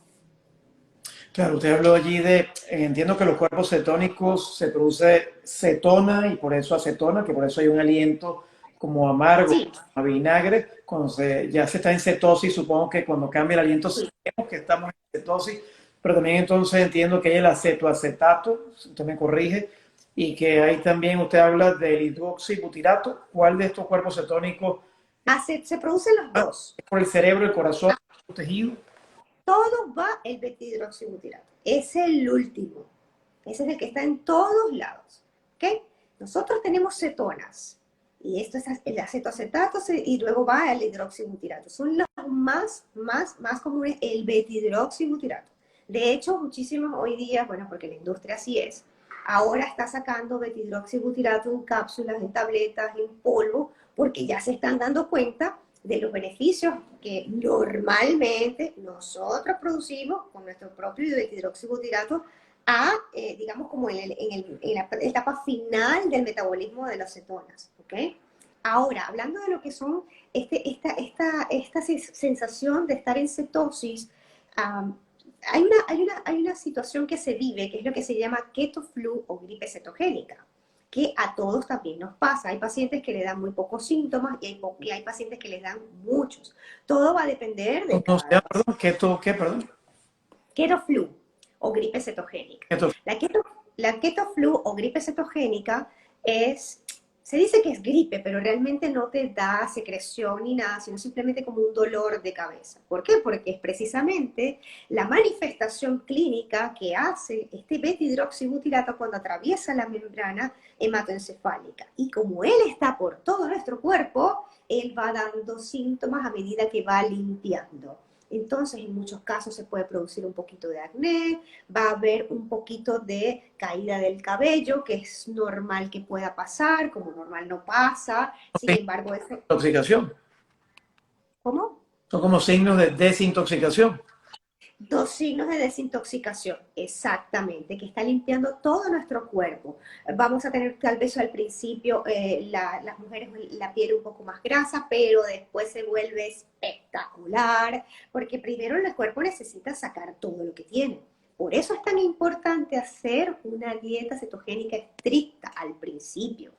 Speaker 1: Claro, usted habló allí entiendo que los cuerpos cetónicos se produce cetona y por eso acetona, que por eso hay un aliento como amargo,
Speaker 2: Sí,
Speaker 1: a vinagre. Cuando ya se está en cetosis, supongo que cuando cambia el aliento
Speaker 2: sí.
Speaker 1: sabemos que estamos en cetosis, pero también entonces entiendo que hay el acetoacetato, si usted me corrige, y que hay también, usted habla del hidroxibutirato. ¿Cuál de estos cuerpos cetónicos
Speaker 2: Se producen los dos.
Speaker 1: es por el cerebro, el corazón, los tejidos?
Speaker 2: Todo va el beta-hidroxibutirato. Es el último. Ese es el que está en todos lados. ¿Ok? Nosotros tenemos cetonas. Y esto es el acetoacetato y luego va el hidroxibutirato. Son los más comunes, el beta-hidroxibutirato. De hecho, muchísimos hoy día, bueno, porque la industria así es, ahora está sacando betidroxibutirato en cápsulas, en tabletas, en polvo, porque ya se están dando cuenta de los beneficios que normalmente nosotros producimos con nuestro propio betidroxibutirato digamos, como en la etapa final del metabolismo de las cetonas, ¿ok? Ahora, hablando de lo que son esta sensación de estar en cetosis, um, hay una situación que se vive, que es lo que se llama keto flu o gripe cetogénica, que a todos también nos pasa. Hay pacientes que le dan muy pocos síntomas y hay pacientes que les dan muchos. Todo va a depender de
Speaker 1: No
Speaker 2: cada
Speaker 1: sé,
Speaker 2: paciente.
Speaker 1: perdón, ¿qué, perdón?
Speaker 2: Keto flu o gripe cetogénica.
Speaker 1: Keto.
Speaker 2: La keto flu o gripe cetogénica se dice que es gripe, pero realmente no te da secreción ni nada, sino simplemente como un dolor de cabeza. ¿Por qué? Porque es precisamente la manifestación clínica que hace este beta-hidroxibutirato cuando atraviesa la membrana hematoencefálica. Y como él está por todo nuestro cuerpo, él va dando síntomas a medida que va limpiando. Entonces, en muchos casos se puede producir un poquito de acné, va a haber un poquito de caída del cabello, que es normal que pueda pasar, como normal no pasa. Sin embargo,
Speaker 1: Intoxicación.
Speaker 2: ¿Cómo?
Speaker 1: Son como signos de desintoxicación.
Speaker 2: Dos signos de desintoxicación, exactamente, que está limpiando todo nuestro cuerpo. Vamos a tener tal vez al principio las mujeres la piel un poco más grasa, pero después se vuelve espectacular, porque primero el cuerpo necesita sacar todo lo que tiene. Por eso es tan importante hacer una dieta cetogénica estricta al principio.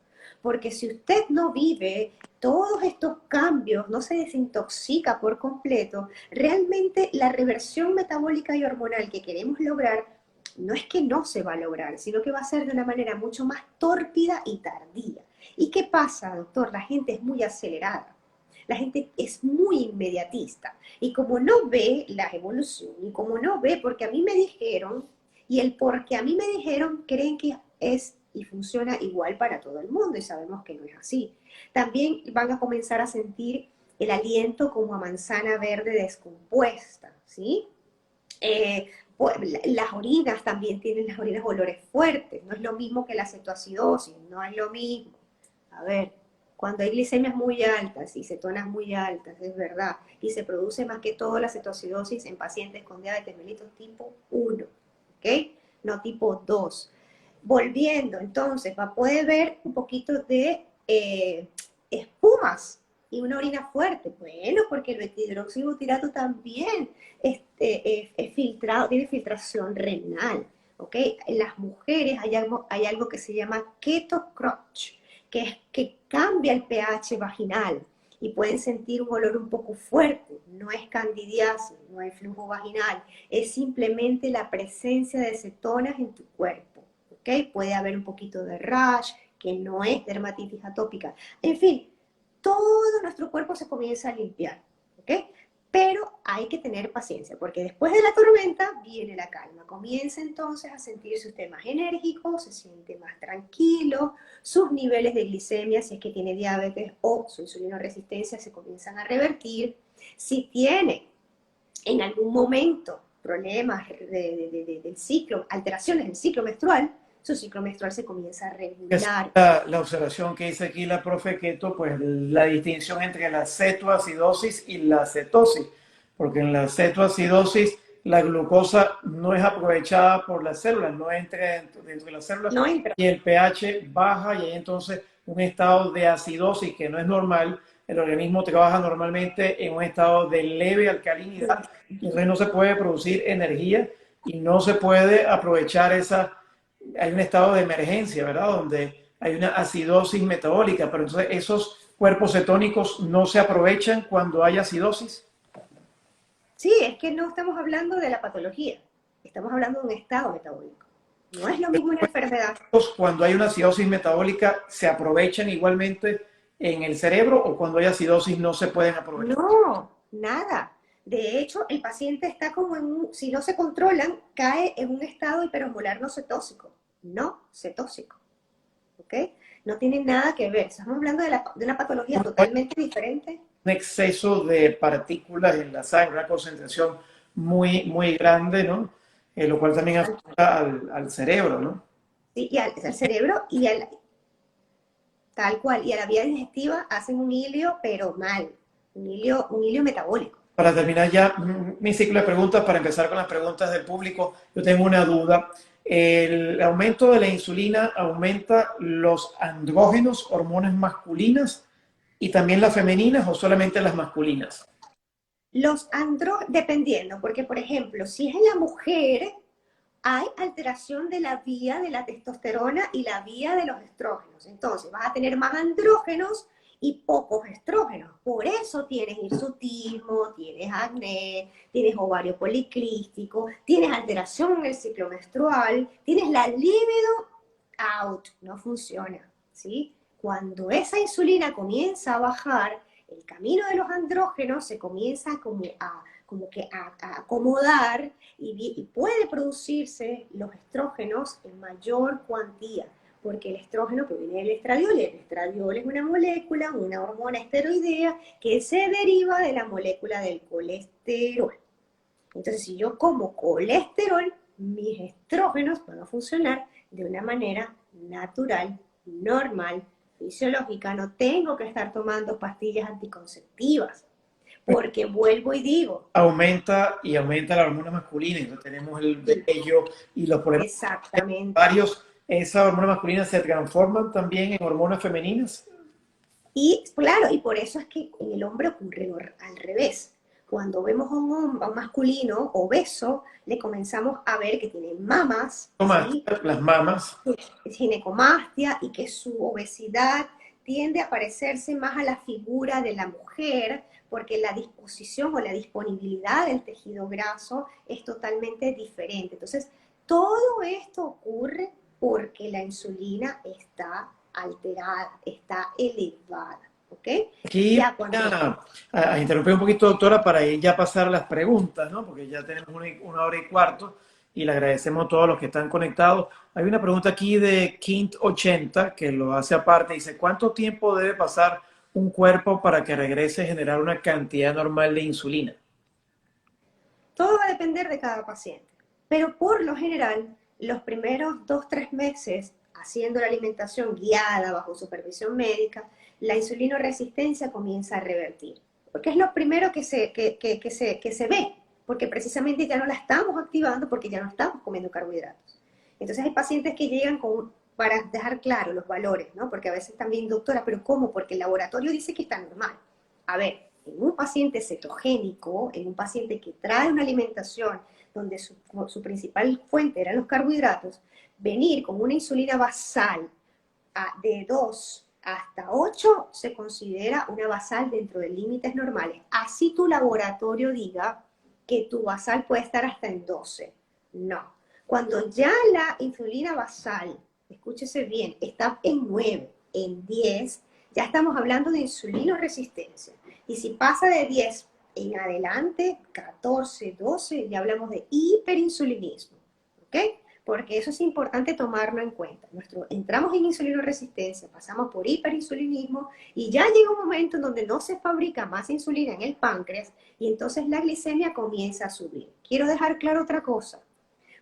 Speaker 2: Porque si usted no vive todos estos cambios, no se desintoxica por completo, realmente la reversión metabólica y hormonal que queremos lograr no es que no se va a lograr, sino que va a ser de una manera mucho más tórpida y tardía. ¿Y qué pasa, doctor? La gente es muy acelerada. La gente es muy inmediatista. Y como no ve la evolución, y como no ve, porque a mí me dijeron, y el porque a mí me dijeron, creen que es y funciona igual para todo el mundo, y sabemos que no es así. También van a comenzar a sentir el aliento como a manzana verde descompuesta, ¿sí? Pues, las orinas también tienen las orinas olores fuertes, no es lo mismo que la cetoacidosis, no es lo mismo. A ver, cuando hay glicemias muy altas y cetonas muy altas, es verdad, y se produce más que todo la cetoacidosis en pacientes con diabetes mellitus tipo 1, ¿ok? No tipo 2. Volviendo, entonces, va a poder ver un poquito de espumas y una orina fuerte. Bueno, porque el betidroxibutirato también es filtrado, tiene filtración renal. ¿Ok? En las mujeres hay algo que se llama keto crunch, que es que cambia el pH vaginal y pueden sentir un olor un poco fuerte. No es candidiasis, no hay flujo vaginal, es simplemente la presencia de cetonas en tu cuerpo. ¿Ok? Puede haber un poquito de rash, que no es dermatitis atópica. En fin, todo nuestro cuerpo se comienza a limpiar. ¿Ok? Pero hay que tener paciencia, porque después de la tormenta viene la calma. Comienza entonces a sentirse usted más enérgico, se siente más tranquilo, sus niveles de glicemia, si es que tiene diabetes o su insulinoresistencia, se comienzan a revertir. Si tiene en algún momento problemas del ciclo, alteraciones del ciclo menstrual, su ciclo menstrual se comienza a regular.
Speaker 1: La observación que dice aquí la profe Keto, pues la distinción entre la cetoacidosis y la cetosis, porque en la cetoacidosis la glucosa no es aprovechada por las células, no entra dentro de las células
Speaker 2: No entra.
Speaker 1: y el pH baja y hay entonces un estado de acidosis que no es normal. El organismo trabaja normalmente en un estado de leve alcalinidad y entonces no se puede producir energía y no se puede aprovechar hay un estado de emergencia, ¿verdad? Donde hay una acidosis metabólica, pero entonces esos cuerpos cetónicos no se aprovechan cuando hay acidosis.
Speaker 2: Sí, es que no estamos hablando de la patología, estamos hablando de un estado metabólico. No es lo mismo una enfermedad.
Speaker 1: Cuando hay una acidosis metabólica, ¿se aprovechan igualmente en el cerebro o cuando hay acidosis no se pueden aprovechar?
Speaker 2: No, nada. De hecho, el paciente está como si no se controlan, cae en un estado hiperosmolar no cetósico, no cetósico. ¿Ok? No tiene nada que ver. Estamos hablando de una patología totalmente diferente.
Speaker 1: Un exceso de partículas en la sangre, una concentración muy, muy grande, ¿no? Lo cual también afecta al cerebro, ¿no?
Speaker 2: Sí, y al cerebro tal cual, y a la vía digestiva hacen un hilio, pero mal, un hilio metabólico.
Speaker 1: Para terminar ya mi ciclo de preguntas, para empezar con las preguntas del público, yo tengo una duda. ¿El aumento de la insulina aumenta los andrógenos, hormonas masculinas, y también las femeninas o solamente las masculinas?
Speaker 2: Dependiendo, porque por ejemplo, si es en la mujer, hay alteración de la vía de la testosterona y la vía de los estrógenos. Entonces vas a tener más andrógenos y pocos estrógenos. Por eso tienes hirsutismo, tienes acné, tienes ovario policlístico, tienes alteración en el ciclo menstrual, tienes la libido out, no funciona, ¿sí? Cuando esa insulina comienza a bajar, el camino de los andrógenos se comienza como que a acomodar y puede producirse los estrógenos en mayor cuantía, porque el estrógeno proviene del estradiol, y el estradiol es una molécula, una hormona esteroidea que se deriva de la molécula del colesterol. Entonces, si yo como colesterol, mis estrógenos van a funcionar de una manera natural, normal, fisiológica. No tengo que estar tomando pastillas anticonceptivas, porque vuelvo y digo,
Speaker 1: Aumenta y aumenta la hormona masculina, entonces tenemos el
Speaker 2: y
Speaker 1: vello y los problemas
Speaker 2: exactamente.
Speaker 1: varios. ¿Esas hormonas masculinas se transforman también en hormonas femeninas?
Speaker 2: Y claro, y por eso es que en el hombre ocurre al revés. Cuando vemos a un masculino obeso, le comenzamos a ver que tiene mamas, ¿sí?
Speaker 1: Las mamas.
Speaker 2: Ginecomastia, y que su obesidad tiende a parecerse más a la figura de la mujer, porque la disposición o la disponibilidad del tejido graso es totalmente diferente. Entonces, todo esto ocurre porque la insulina está alterada, está elevada, ¿ok?
Speaker 1: Aquí
Speaker 2: Ya
Speaker 1: voy
Speaker 2: cuando,
Speaker 1: a interrumpir un poquito, doctora, para ir ya a pasar a las preguntas, ¿no? Porque ya tenemos una hora y cuarto y le agradecemos a todos los que están conectados. Hay una pregunta aquí de Kint80 que lo hace aparte. Dice, ¿cuánto tiempo debe pasar un cuerpo para que regrese a generar una cantidad normal de insulina?
Speaker 2: todo va a depender de cada paciente, pero por lo general, los primeros 2, 3 meses haciendo la alimentación guiada bajo supervisión médica, la insulinoresistencia comienza a revertir, porque es lo primero que se ve, porque precisamente ya no la estamos activando porque ya no estamos comiendo carbohidratos. Entonces hay pacientes que llegan para dejar claro los valores, ¿no? Porque a veces también, doctora, ¿pero cómo? Porque el laboratorio dice que está normal. A ver, en un paciente cetogénico, en un paciente que trae una alimentación donde su principal fuente eran los carbohidratos, venir con una insulina basal de 2 hasta 8 se considera una basal dentro de límites normales. Así tu laboratorio diga que tu basal puede estar hasta en 12. No. Cuando ya la insulina basal, escúchese bien, está en 9, en 10, ya estamos hablando de insulinoresistencia. Y si pasa de 10 en adelante, 14, 12, ya hablamos de hiperinsulinismo. ¿Ok? Porque eso es importante tomarlo en cuenta. Entramos en insulinoresistencia, pasamos por hiperinsulinismo y ya llega un momento en donde no se fabrica más insulina en el páncreas y entonces la glicemia comienza a subir. Quiero dejar claro otra cosa.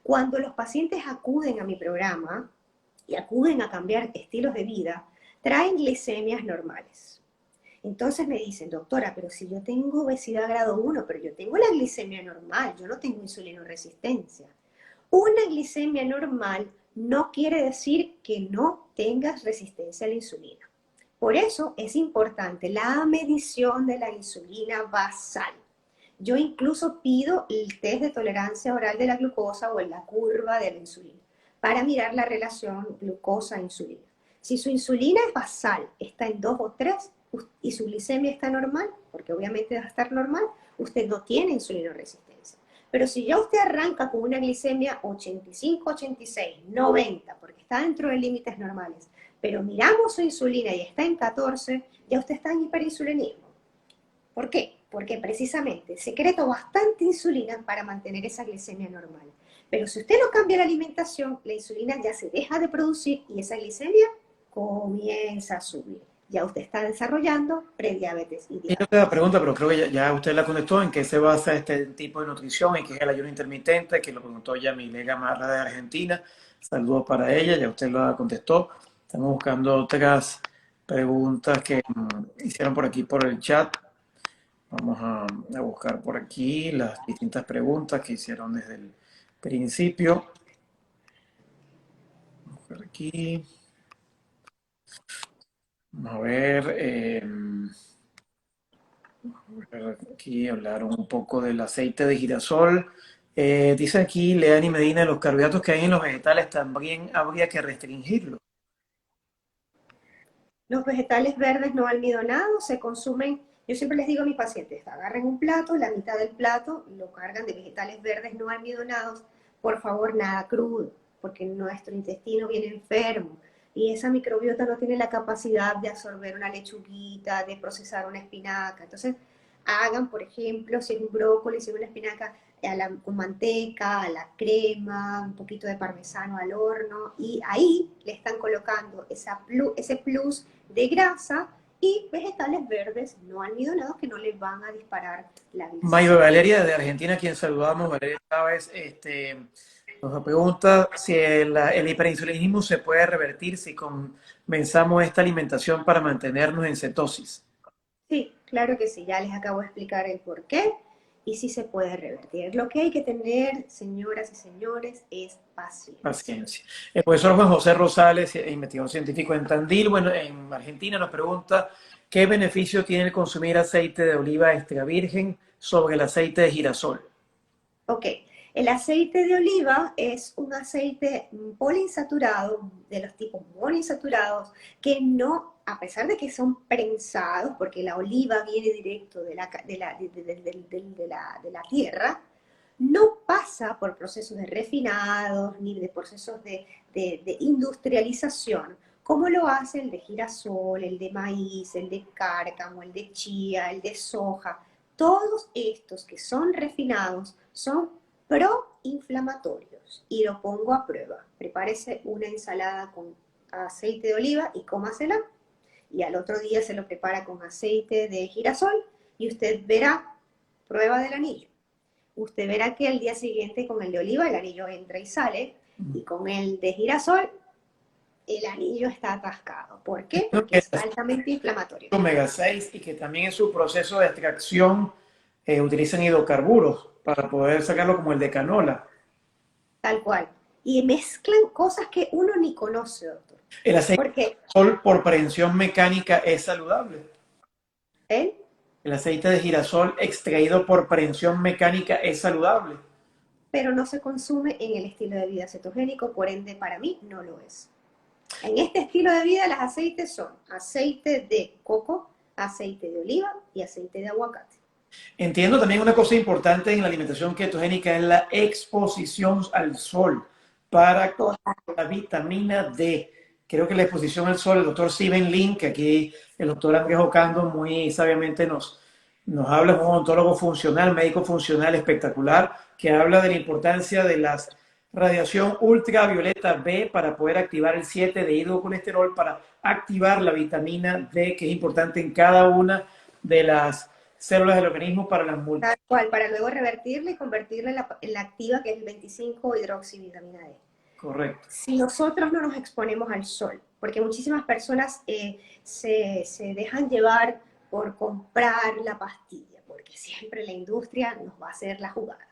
Speaker 2: Cuando los pacientes acuden a mi programa y acuden a cambiar estilos de vida, traen glicemias normales. Entonces me dicen, doctora, pero si yo tengo obesidad grado 1, pero yo tengo la glicemia normal, yo no tengo insulinoresistencia. Una glicemia normal no quiere decir que no tengas resistencia a la insulina. Por eso es importante la medición de la insulina basal. Yo incluso pido el test de tolerancia oral de la glucosa o en la curva de la insulina para mirar la relación glucosa-insulina. Si su insulina es basal, está en 2 o 3 y su glicemia está normal, porque obviamente va a estar normal, usted no tiene insulinoresistencia. Pero si ya usted arranca con una glicemia 85, 86, 90, porque está dentro de límites normales, pero miramos su insulina y está en 14, ya usted está en hiperinsulinismo. ¿Por qué? Porque precisamente secreto bastante insulina para mantener esa glicemia normal. Pero si usted no cambia la alimentación, la insulina ya se deja de producir y esa glicemia comienza a subir. ya usted está desarrollando prediabetes y
Speaker 1: Y no
Speaker 2: diabetes.
Speaker 1: te da pregunta, pero creo que ya usted la contestó, en qué se basa este tipo de nutrición y qué es el ayuno intermitente, que lo preguntó ya Milega Marra de Argentina. Saludos para ella, ya usted lo contestó. Estamos buscando otras preguntas que hicieron por aquí por el chat. Vamos a buscar por aquí las distintas preguntas que hicieron desde el principio. Por aquí. Vamos a ver. Aquí hablaron un poco del aceite de girasol. Dice aquí Leani Medina, los carbohidratos que hay en los vegetales también habría que restringirlos.
Speaker 2: Los vegetales verdes no almidonados se consumen, yo siempre les digo a mis pacientes, agarren un plato, la mitad del plato lo cargan de vegetales verdes no almidonados, por favor nada crudo, porque nuestro intestino viene enfermo y esa microbiota no tiene la capacidad de absorber una lechuguita, de procesar una espinaca. Entonces, hagan, por ejemplo, si es un brócoli, si es una espinaca, con manteca, a la crema, un poquito de parmesano al horno, y ahí le están colocando ese plus de grasa y vegetales verdes no almidonados que no les van a disparar la
Speaker 1: Mayo
Speaker 2: glicemia.
Speaker 1: Valeria de Argentina, a quien saludamos, Valeria Chávez, nos pregunta si el hiperinsulinismo se puede revertir si comenzamos esta alimentación para mantenernos en cetosis.
Speaker 2: Sí, claro que sí, ya les acabo de explicar el por qué y sí se puede revertir. Lo que hay que tener, señoras y señores, es paciencia.
Speaker 1: Paciencia. El profesor Juan José Rosales, investigador científico en Tandil, bueno, en Argentina, nos pregunta qué beneficio tiene el consumir aceite de oliva extra virgen sobre el aceite de girasol.
Speaker 2: Ok, el aceite de oliva es un aceite poliinsaturado, de los tipos monoinsaturados, que no, a pesar de que son prensados, porque la oliva viene directo de la tierra, no pasa por procesos de refinados ni de procesos de industrialización, como lo hace el de girasol, el de maíz, el de cárcamo, el de chía, el de soja. Todos estos que son refinados son proinflamatorios y lo pongo a prueba. Prepárese una ensalada con aceite de oliva y cómasela y al otro día se lo prepara con aceite de girasol y usted verá prueba del anillo. Usted verá que al día siguiente con el de oliva el anillo entra y sale y con el de girasol el anillo está atascado. ¿Por qué? Porque es altamente inflamatorio.
Speaker 1: Omega 6 y que también en su proceso de extracción utilizan hidrocarburos para poder sacarlo como el de canola.
Speaker 2: Tal cual. Y mezclan cosas que uno ni conoce, doctor.
Speaker 1: El aceite
Speaker 2: Porque
Speaker 1: de girasol por prensión mecánica es saludable.
Speaker 2: él,
Speaker 1: El aceite de girasol extraído por prensión mecánica es saludable.
Speaker 2: pero no se consume en el estilo de vida cetogénico, por ende para mí no lo es. En este estilo de vida los aceites son aceite de coco, aceite de oliva y aceite de aguacate.
Speaker 1: Entiendo también una cosa importante en la alimentación ketogénica es la exposición al sol para la vitamina D. Creo que la exposición al sol, el doctor Steven Lin, que aquí el doctor Andrés Ocando muy sabiamente nos habla, es un odontólogo funcional, médico funcional espectacular, que habla de la importancia de la radiación ultravioleta B para poder activar el 7 de hidrocolesterol, para activar la vitamina D, que es importante en cada una de las células del organismo para las multi.
Speaker 2: Tal cual, para luego revertirla y convertirla en la activa que es el 25-hidroxivitamina D.
Speaker 1: Correcto.
Speaker 2: Si nosotros no nos exponemos al sol, porque muchísimas personas se dejan llevar por comprar la pastilla, porque siempre la industria nos va a hacer la jugada.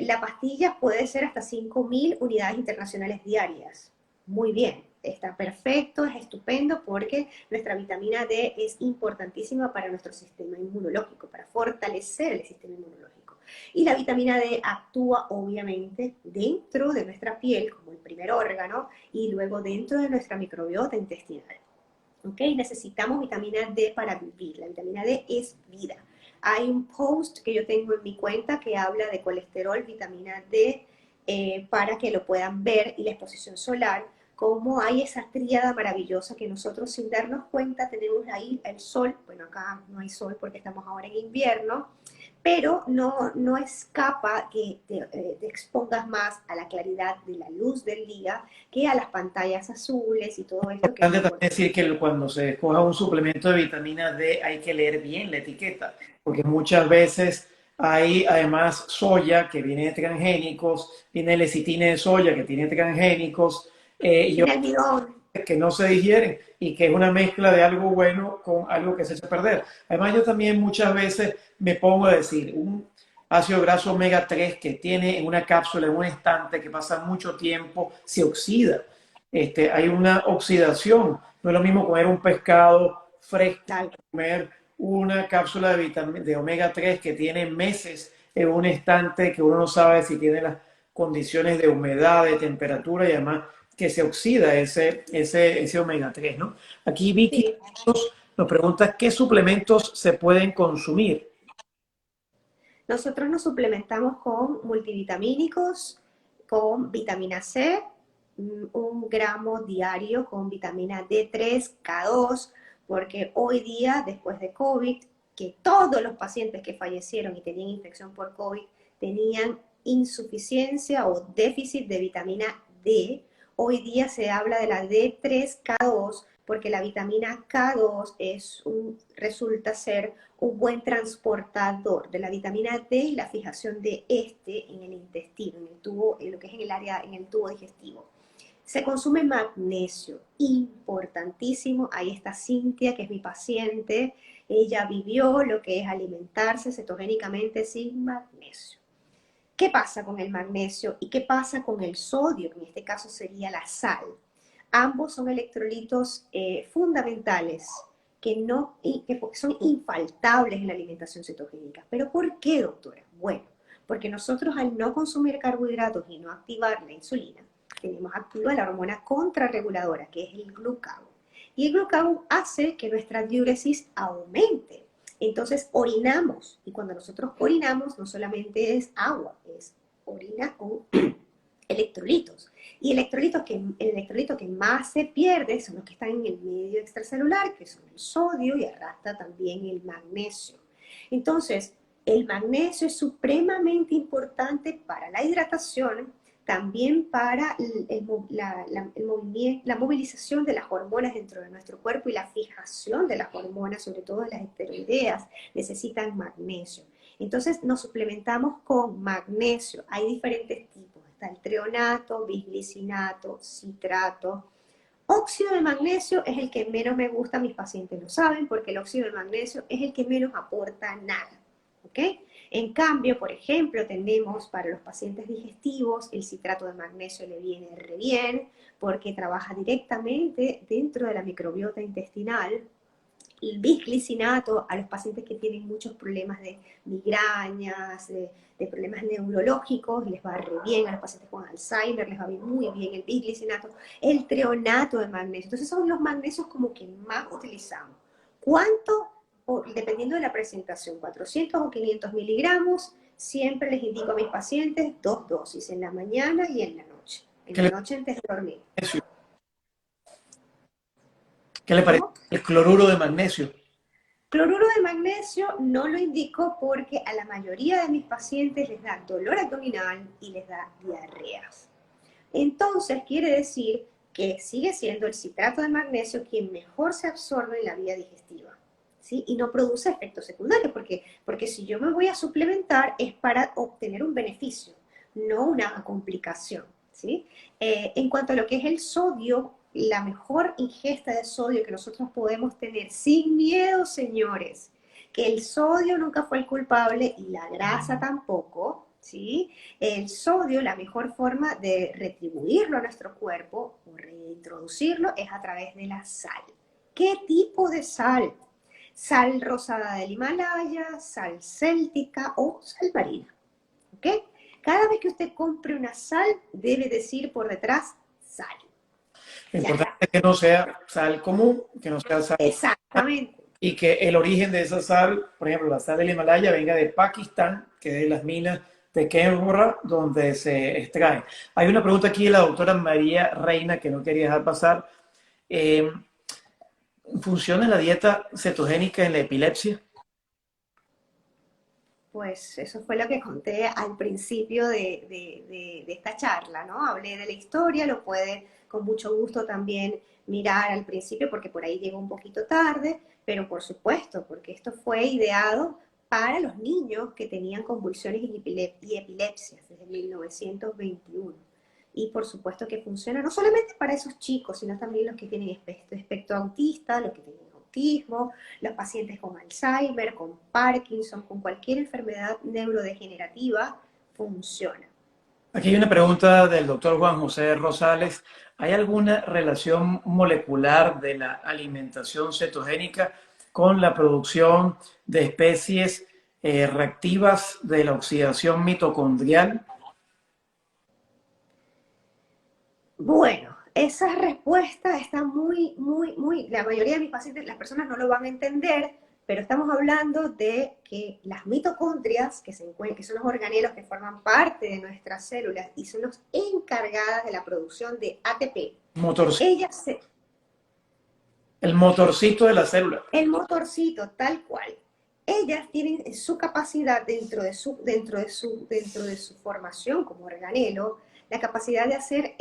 Speaker 2: La pastilla puede ser hasta 5.000 unidades internacionales diarias. Muy bien, está perfecto, es estupendo porque nuestra vitamina D es importantísima para nuestro sistema inmunológico, para fortalecer el sistema inmunológico. Y la vitamina D actúa obviamente dentro de nuestra piel como el primer órgano y luego dentro de nuestra microbiota intestinal. ¿Ok? Necesitamos vitamina D para vivir. La vitamina D es vida. Hay un post que yo tengo en mi cuenta que habla de colesterol, vitamina D, para que lo puedan ver y la exposición solar, cómo hay esa tríada maravillosa que nosotros sin darnos cuenta tenemos ahí el sol, bueno acá no hay sol porque estamos ahora en invierno, pero no escapa que te expongas más a la claridad de la luz del día que a las pantallas azules y todo esto que es
Speaker 1: Importante
Speaker 2: muy
Speaker 1: también
Speaker 2: corto.
Speaker 1: decir que cuando se escoja un suplemento de vitamina D hay que leer bien la etiqueta, porque muchas veces hay además soya que viene de transgénicos, viene lecitina de soya que tiene transgénicos, y
Speaker 2: Tiene almidón.
Speaker 1: que no se digieren y que es una mezcla de algo bueno con algo que se echa a perder. Además, yo también muchas veces me pongo a decir, un ácido graso omega 3 que tiene en una cápsula, en un estante, que pasa mucho tiempo, se oxida. Hay una oxidación. No es lo mismo comer un pescado fresco,
Speaker 2: Tal.
Speaker 1: comer una cápsula de omega 3 que tiene meses en un estante que uno no sabe si tiene las condiciones de humedad, de temperatura y además que se oxida ese omega 3, ¿no? Aquí Vicky
Speaker 2: Sí.
Speaker 1: nos pregunta qué suplementos se pueden consumir.
Speaker 2: Nosotros nos suplementamos con multivitamínicos, con vitamina C, 1 gramo diario con vitamina D3, K2, porque hoy día, después de COVID, que todos los pacientes que fallecieron y tenían infección por COVID tenían insuficiencia o déficit de vitamina D. Hoy día se habla de la D3, K2, porque la vitamina K2 resulta ser un buen transportador de la vitamina D y la fijación de este en el intestino, en el tubo, en lo que es en el área, en el tubo digestivo. Se consume magnesio, importantísimo. Ahí está Cintia, que es mi paciente. Ella vivió lo que es alimentarse cetogénicamente sin magnesio. ¿Qué pasa con el magnesio y qué pasa con el sodio? En este caso sería la sal. Ambos son electrolitos fundamentales que, no, que son infaltables en la alimentación cetogénica. ¿Pero por qué, doctora? Bueno, porque nosotros al no consumir carbohidratos y no activar la insulina, tenemos activa la hormona contrarreguladora, que es el glucagón. Y el glucagón hace que nuestra diuresis aumente. Entonces orinamos, y cuando nosotros orinamos no solamente es agua, es orina con electrolitos. Y el electrolito que más se pierde son los que están en el medio extracelular, que son el sodio y arrastra también el magnesio. Entonces, el magnesio es supremamente importante para la hidratación, también para la movilización de las hormonas dentro de nuestro cuerpo y la fijación de las hormonas, sobre todo las esteroideas, necesitan magnesio. Entonces nos suplementamos con magnesio. Hay diferentes tipos. Está el treonato, bisglicinato, citrato. Óxido de magnesio es el que menos me gusta, mis pacientes lo saben, porque el óxido de magnesio es el que menos aporta nada. ¿Ok? En cambio, por ejemplo, tenemos para los pacientes digestivos, el citrato de magnesio le viene re bien, porque trabaja directamente dentro de la microbiota intestinal. El bisglicinato a los pacientes que tienen muchos problemas de migrañas, de problemas neurológicos, les va re bien. A los pacientes con Alzheimer les va muy bien el bisglicinato. El treonato de magnesio. Entonces son los magnesios como que más utilizamos. ¿Cuánto? Dependiendo de la presentación, 400 o 500 miligramos. Siempre les indico a mis pacientes 2 dosis, en la mañana y en la noche. En
Speaker 1: ¿Qué
Speaker 2: la
Speaker 1: le
Speaker 2: noche antes de dormir.
Speaker 1: parece? ¿Qué le parece
Speaker 2: ¿Cómo?
Speaker 1: el cloruro de magnesio?
Speaker 2: Cloruro de magnesio no lo indico porque a la mayoría de mis pacientes les da dolor abdominal y les da diarreas. Entonces quiere decir que sigue siendo el citrato de magnesio quien mejor se absorbe en la vía digestiva, ¿sí? Y no produce efectos secundarios, porque si yo me voy a suplementar es para obtener un beneficio, no una complicación, ¿sí? En cuanto a lo que es el sodio, la mejor ingesta de sodio que nosotros podemos tener sin miedo, señores, que el sodio nunca fue el culpable y la grasa tampoco, ¿sí? El sodio, la mejor forma de retribuirlo a nuestro cuerpo o reintroducirlo es a través de la sal. ¿Qué tipo de sal? Sal rosada del Himalaya, sal céltica o sal marina. ¿Ok? Cada vez que usted compre una sal, debe decir por detrás sal.
Speaker 1: Lo
Speaker 2: Ya
Speaker 1: importante
Speaker 2: está.
Speaker 1: es que no sea sal común, que no sea sal
Speaker 2: Exactamente.
Speaker 1: y que el origen de esa sal, por ejemplo, la sal del Himalaya, venga de Pakistán, que es de las minas de Kenora, donde se extrae. Hay una pregunta aquí de la doctora María Reina que no quería dejar pasar. Eh, ¿Funciona la dieta cetogénica en la epilepsia?
Speaker 2: pues eso fue lo que conté al principio de esta charla, ¿no? Hablé de la historia, lo puede con mucho gusto también mirar al principio porque por ahí llegó un poquito tarde, pero por supuesto, porque esto fue ideado para los niños que tenían convulsiones y epilepsias desde 1921. Y por supuesto que funciona no solamente para esos chicos, sino también los que tienen espectro autista, los que tienen autismo, los pacientes con Alzheimer, con Parkinson, con cualquier enfermedad neurodegenerativa, funciona.
Speaker 1: Aquí hay una pregunta del doctor Juan José Rosales. ¿Hay alguna relación molecular de la alimentación cetogénica con la producción de especies reactivas de la oxidación mitocondrial?
Speaker 2: Bueno, esa respuesta está la mayoría de mis pacientes, las personas no lo van a entender, pero estamos hablando de que las mitocondrias, que son los organelos que forman parte de nuestras células y son los encargadas de la producción de ATP,
Speaker 1: Motorcito,
Speaker 2: ellas se,
Speaker 1: el motorcito de la célula.
Speaker 2: el motorcito tal cual, ellas tienen su capacidad dentro de su formación como organelo, la capacidad de hacer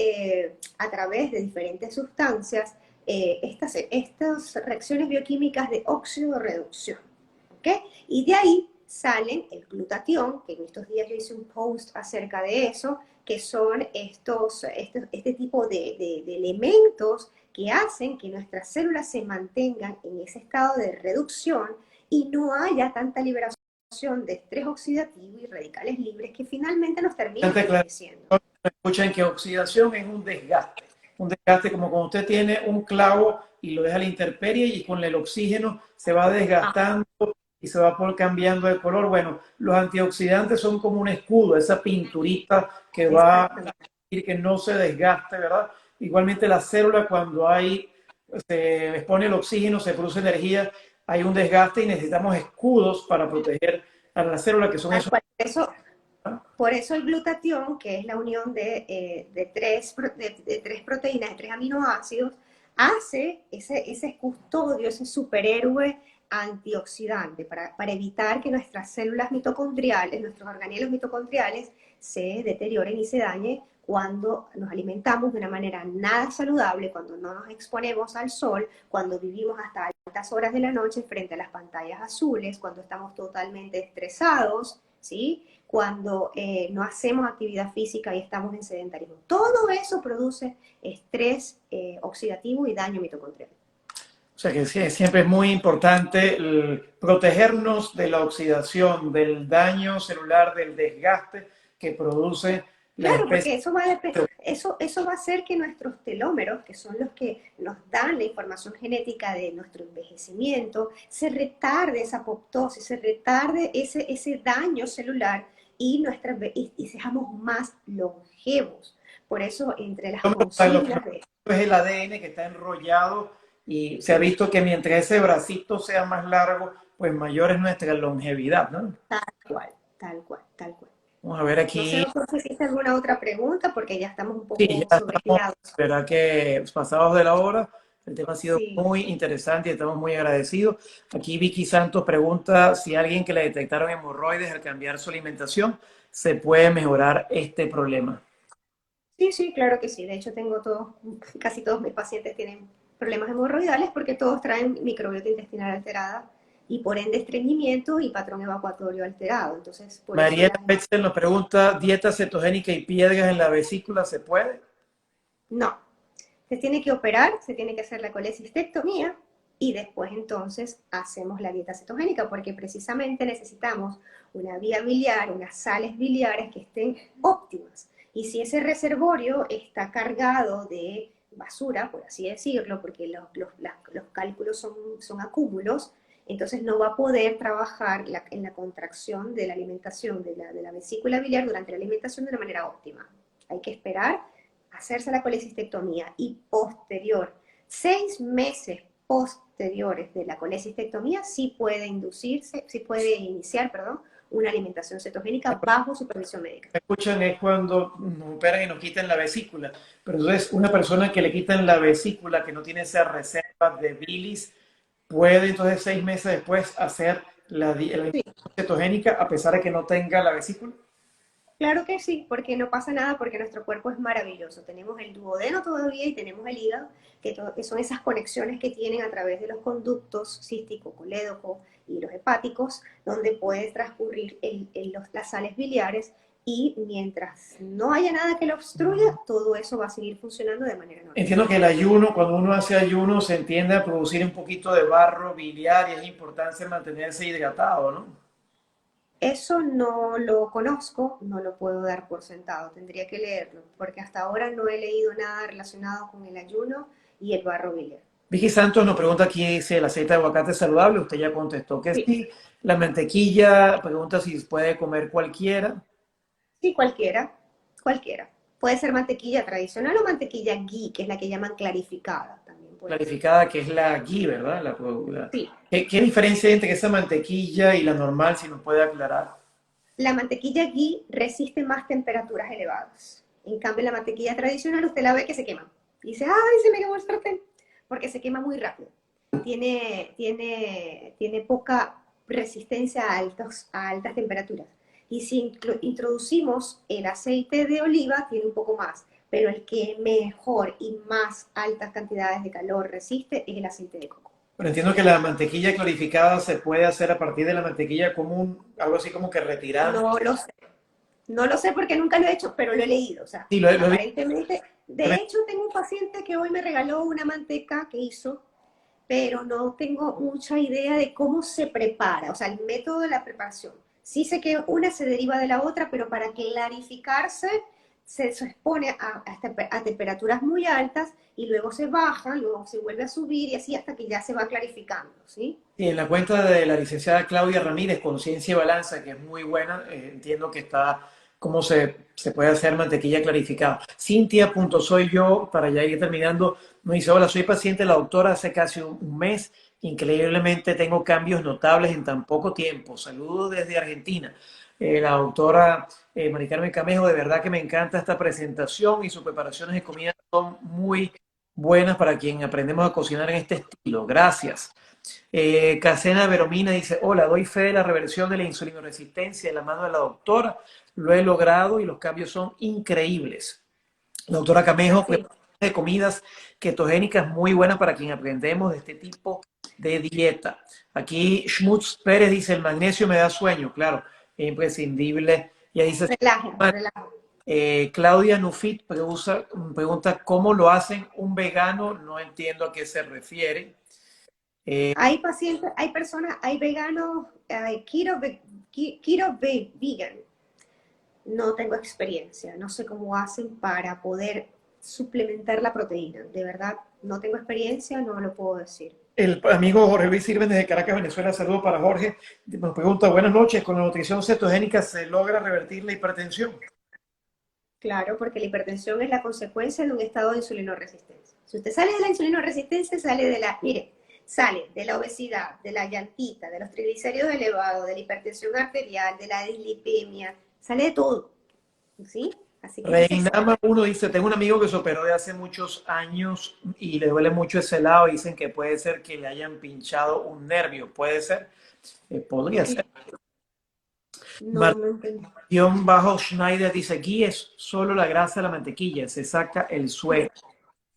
Speaker 2: a través de diferentes sustancias estas reacciones bioquímicas de óxido-reducción. ¿Ok? Y de ahí salen el glutatión, que en estos días yo hice un post acerca de eso, que son este tipo de elementos que hacen que nuestras células se mantengan en ese estado de reducción y no haya tanta liberación de estrés oxidativo y radicales libres que finalmente nos terminan envejeciendo.
Speaker 1: Escuchen que oxidación es un desgaste como cuando usted tiene un clavo y lo deja a la intemperie y con el oxígeno se va desgastando y se va cambiando de color. Bueno, los antioxidantes son como un escudo, esa pinturita que va a permitir que no se desgaste, ¿verdad? Igualmente la célula cuando se expone el oxígeno, se produce energía, hay un desgaste y necesitamos escudos para proteger a la célula, que son esos.
Speaker 2: Por eso el glutatión, que es la unión de tres proteínas, de tres aminoácidos, hace ese custodio, ese superhéroe antioxidante para evitar que nuestras células mitocondriales, nuestros organelos mitocondriales, se deterioren y se dañen cuando nos alimentamos de una manera nada saludable, cuando no nos exponemos al sol, cuando vivimos hasta altas horas de la noche frente a las pantallas azules, cuando estamos totalmente estresados, ¿sí? Cuando no hacemos actividad física y estamos en sedentarismo. Todo eso produce estrés oxidativo y daño mitocondrial.
Speaker 1: O sea que sí, siempre es muy importante protegernos de la oxidación, del daño celular, del desgaste que produce la
Speaker 2: Claro,
Speaker 1: especie.
Speaker 2: porque eso va a hacer que nuestros telómeros, que son los que nos dan la información genética de nuestro envejecimiento, se retarde esa apoptosis, se retarde ese daño celular y seamos más longevos. Por eso, entre las consignas de...
Speaker 1: Es el ADN que está enrollado y se ha visto que mientras ese bracito sea más largo, pues mayor es nuestra longevidad, ¿no?
Speaker 2: Tal cual, tal cual, tal cual.
Speaker 1: Vamos a ver
Speaker 2: No sé,
Speaker 1: aquí.
Speaker 2: doctor, si existe alguna otra pregunta, porque ya estamos un
Speaker 1: Sí,
Speaker 2: poco
Speaker 1: ya estamos,
Speaker 2: sobregirados.
Speaker 1: verdad que pasados de la hora. El tema ha sido
Speaker 2: Sí.
Speaker 1: muy interesante y estamos muy agradecidos. Aquí Vicky Santos pregunta si alguien que le detectaron hemorroides al cambiar su alimentación se puede mejorar este problema.
Speaker 2: Sí, sí, claro que sí. De hecho, casi todos mis pacientes tienen problemas hemorroidales porque todos traen microbiota intestinal alterada y por ende estreñimiento y patrón evacuatorio alterado. Entonces, por eso
Speaker 1: Mariela Wetzel nos pregunta, ¿dieta cetogénica y piedras en la vesícula se puede?
Speaker 2: no. Se tiene que operar, se tiene que hacer la colecistectomía y después entonces hacemos la dieta cetogénica porque precisamente necesitamos una vía biliar, unas sales biliares que estén óptimas. Y si ese reservorio está cargado de basura, por así decirlo, porque los cálculos son acúmulos, entonces no va a poder trabajar en la contracción de la alimentación de la vesícula biliar durante la alimentación de una manera óptima. Hay que esperar hacerse la colecistectomía y 6 meses posteriores de la colecistectomía sí puede iniciar, perdón, una alimentación cetogénica bajo supervisión médica.
Speaker 1: Escuchan es cuando nos operan y nos quitan la vesícula. Pero entonces una persona que le quitan la vesícula, que no tiene esa reserva de bilis, puede entonces 6 meses después hacer la alimentación cetogénica a pesar de que no tenga la vesícula?
Speaker 2: Claro que sí, porque no pasa nada, porque nuestro cuerpo es maravilloso. Tenemos el duodeno todavía y tenemos el hígado, que son esas conexiones que tienen a través de los conductos cístico, colédoco y los hepáticos, donde puede transcurrir las sales biliares y mientras no haya nada que lo obstruya, todo eso va a seguir funcionando de manera normal.
Speaker 1: Entiendo que el ayuno, cuando uno hace ayuno, se tiende a producir un poquito de barro biliar y es importante mantenerse hidratado, ¿no?
Speaker 2: Eso no lo conozco, no lo puedo dar por sentado, tendría que leerlo, porque hasta ahora no he leído nada relacionado con el ayuno y el barro biliar.
Speaker 1: Vicky Santos nos pregunta aquí si el aceite de aguacate es saludable. Usted ya contestó que
Speaker 2: Sí,
Speaker 1: sí. La mantequilla pregunta si puede comer cualquiera.
Speaker 2: sí, cualquiera, cualquiera. Puede ser mantequilla tradicional o mantequilla ghee, que es la que llaman clarificada, también puede ser.
Speaker 1: Clarificada, que es la ghee, ¿verdad?
Speaker 2: Sí,
Speaker 1: ¿Qué diferencia hay entre esa mantequilla y la normal, si nos puede aclarar?
Speaker 2: la mantequilla ghee resiste más temperaturas elevadas. En cambio, la mantequilla tradicional usted la ve que se quema. Y dice, ay, se me quemó el sartén, porque se quema muy rápido. Tiene poca resistencia a altas temperaturas. Y si introducimos el aceite de oliva, tiene un poco más, pero el que mejor y más altas cantidades de calor resiste es el aceite de coco.
Speaker 1: Pero entiendo que la mantequilla clarificada se puede hacer a partir de la mantequilla común, algo así como que retirada.
Speaker 2: No lo sé, no lo sé porque nunca lo he hecho, pero lo he leído. O sea,
Speaker 1: Sí, lo he visto.
Speaker 2: aparentemente, de hecho, tengo un paciente que hoy me regaló una manteca que hizo, pero no tengo mucha idea de cómo se prepara, o sea, el método de la preparación. Sí sé que una se deriva de la otra, pero para clarificarse se expone a temperaturas muy altas y luego se baja, luego se vuelve a subir y así hasta que ya se va clarificando, ¿sí?
Speaker 1: Sí, en la cuenta de la licenciada Claudia Ramírez, Conciencia y Balanza, que es muy buena, entiendo que está cómo se puede hacer mantequilla clarificada. Cintia.soy yo, para ya ir terminando, me dice, hola, soy paciente de la doctora hace casi un mes, increíblemente tengo cambios notables en tan poco tiempo. Saludos desde Argentina. La doctora Mari Carmen Camejo, de verdad que me encanta esta presentación y sus preparaciones de comida son muy buenas para quien aprendemos a cocinar en este estilo. Gracias. Casena Veromina dice, hola, doy fe de la reversión de la insulinoresistencia de la mano de la doctora. Lo he logrado y los cambios son increíbles. La doctora Camejo,
Speaker 2: Sí,
Speaker 1: de comidas ketogénicas muy buenas para quien aprendemos de este tipo de dieta. Aquí Schmutz Pérez dice, el magnesio me da sueño, claro, es imprescindible. Y ahí dice,
Speaker 2: relaja, relaja.
Speaker 1: Claudia Nufit pregunta, ¿cómo lo hacen un vegano? No entiendo a qué se refiere.
Speaker 2: Hay pacientes, hay personas, hay veganos, hay vegan. No tengo experiencia, no sé cómo hacen para poder suplementar la proteína. De verdad, no tengo experiencia, no lo puedo decir.
Speaker 1: El amigo Jorge Luis Sirven desde Caracas, Venezuela, saludo para Jorge. Nos pregunta, buenas noches, ¿con la nutrición cetogénica se logra revertir la hipertensión?
Speaker 2: Claro, porque la hipertensión es la consecuencia de un estado de insulinoresistencia. Si usted sale de la insulinoresistencia, sale de la obesidad, de la llantita, de los triglicéridos elevados, de la hipertensión arterial, de la dislipemia, sale de todo, ¿sí? Así que es necesario.
Speaker 1: Reinama uno dice, tengo un amigo que se operó de hace muchos años y le duele mucho ese lado. Dicen que puede ser que le hayan pinchado un nervio. Puede ser, podría ser.
Speaker 2: No, no entendí.
Speaker 1: Bajo Schneider dice, aquí es solo la grasa de la mantequilla, se saca el suero.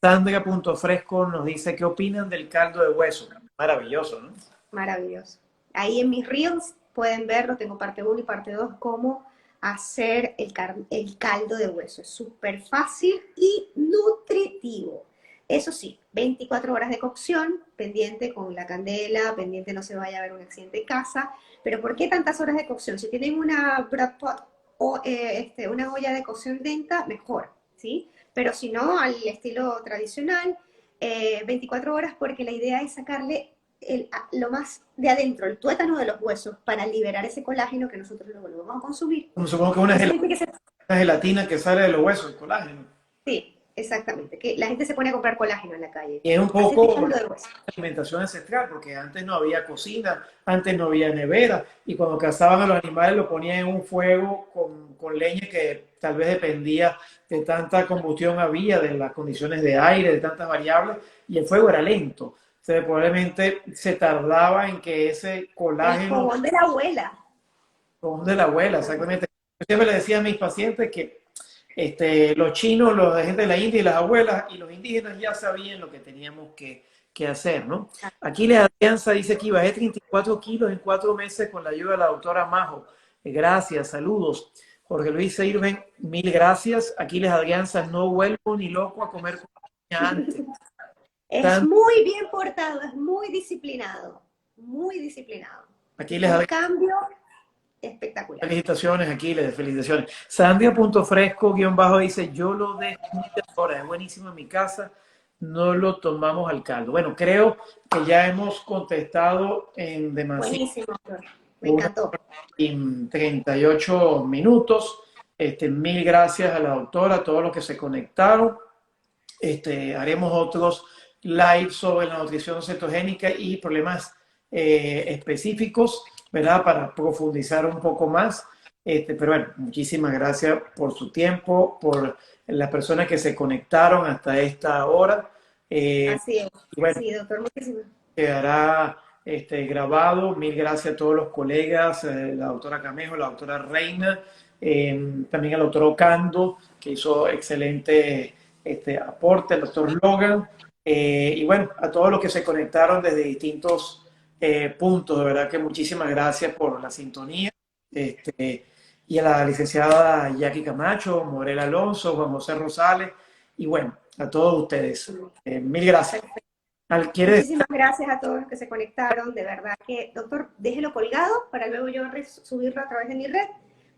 Speaker 1: Sandra.fresco nos dice, ¿qué opinan del caldo de hueso? Maravilloso, ¿no?
Speaker 2: Maravilloso. Ahí en mis reels pueden verlo, tengo parte uno y parte 2 cómo hacer el caldo de hueso. Es súper fácil y nutritivo. Eso sí, 24 horas de cocción, pendiente con la candela, pendiente no se vaya a ver un accidente en casa. Pero ¿por qué tantas horas de cocción? Si tienen una Brad Pot o una olla de cocción lenta, mejor, ¿sí? Pero si no, al estilo tradicional, 24 horas porque la idea es sacarle lo más de adentro, el tuétano de los huesos, para liberar ese colágeno que nosotros luego lo vamos a consumir.
Speaker 1: Como supongo que una gelatina que sale de los huesos, el colágeno.
Speaker 2: Sí, exactamente, que la gente se pone a comprar colágeno en la calle.
Speaker 1: Y es un
Speaker 2: Hacete
Speaker 1: poco
Speaker 2: caldo de hueso.
Speaker 1: alimentación ancestral, porque antes no había cocina, antes no había nevera, y cuando cazaban a los animales lo ponían en un fuego con leña que tal vez dependía de tanta combustión había, de las condiciones de aire, de tantas variables, y el fuego era lento. probablemente se tardaba en que ese
Speaker 2: El
Speaker 1: colágeno,
Speaker 2: fogón de la abuela.
Speaker 1: como de la abuela, exactamente. Yo siempre le decía a mis pacientes que los chinos, los de gente de la India y las abuelas y los indígenas ya sabían lo que teníamos que hacer, ¿no? Aquí la Alianza dice que bajé 34 kilos en 4 meses con la ayuda de la doctora Majo. Gracias, saludos. Jorge Luis Sirven, mil gracias. Aquiles Adrianza, no vuelvo ni loco a comer como antes.
Speaker 2: Es muy bien portado, es muy disciplinado. Muy disciplinado.
Speaker 1: Aquiles
Speaker 2: Un
Speaker 1: Adrianza,
Speaker 2: cambio espectacular.
Speaker 1: felicitaciones, Aquiles, felicitaciones. Sandia.fresco, guión bajo, dice, yo lo dejo ahora, es buenísimo en mi casa, no lo tomamos al caldo. Bueno, creo que ya hemos contestado en demasiado.
Speaker 2: Buenísimo, doctor. Me encantó.
Speaker 1: En 38 minutos. Mil gracias a la doctora, a todos los que se conectaron. Haremos otros live sobre la nutrición cetogénica y problemas específicos, ¿verdad? Para profundizar un poco más. Pero bueno, muchísimas gracias por su tiempo, por las personas que se conectaron hasta esta hora.
Speaker 2: Así es.
Speaker 1: Bueno,
Speaker 2: sí, doctor, muchísimas.
Speaker 1: Quedará grabado. Mil gracias a todos los colegas, la doctora Camejo, la doctora Reina, también al doctor Ocando, que hizo excelente aporte, el doctor Logan, y bueno, a todos los que se conectaron desde distintos puntos. De verdad que muchísimas gracias por la sintonía. Y a la licenciada Jackie Camacho, Morel Alonso, Juan José Rosales, y bueno, a todos ustedes. Mil gracias.
Speaker 2: Muchísimas gracias a todos los que se conectaron. De verdad que, doctor, déjelo colgado para luego yo subirlo a través de mi red,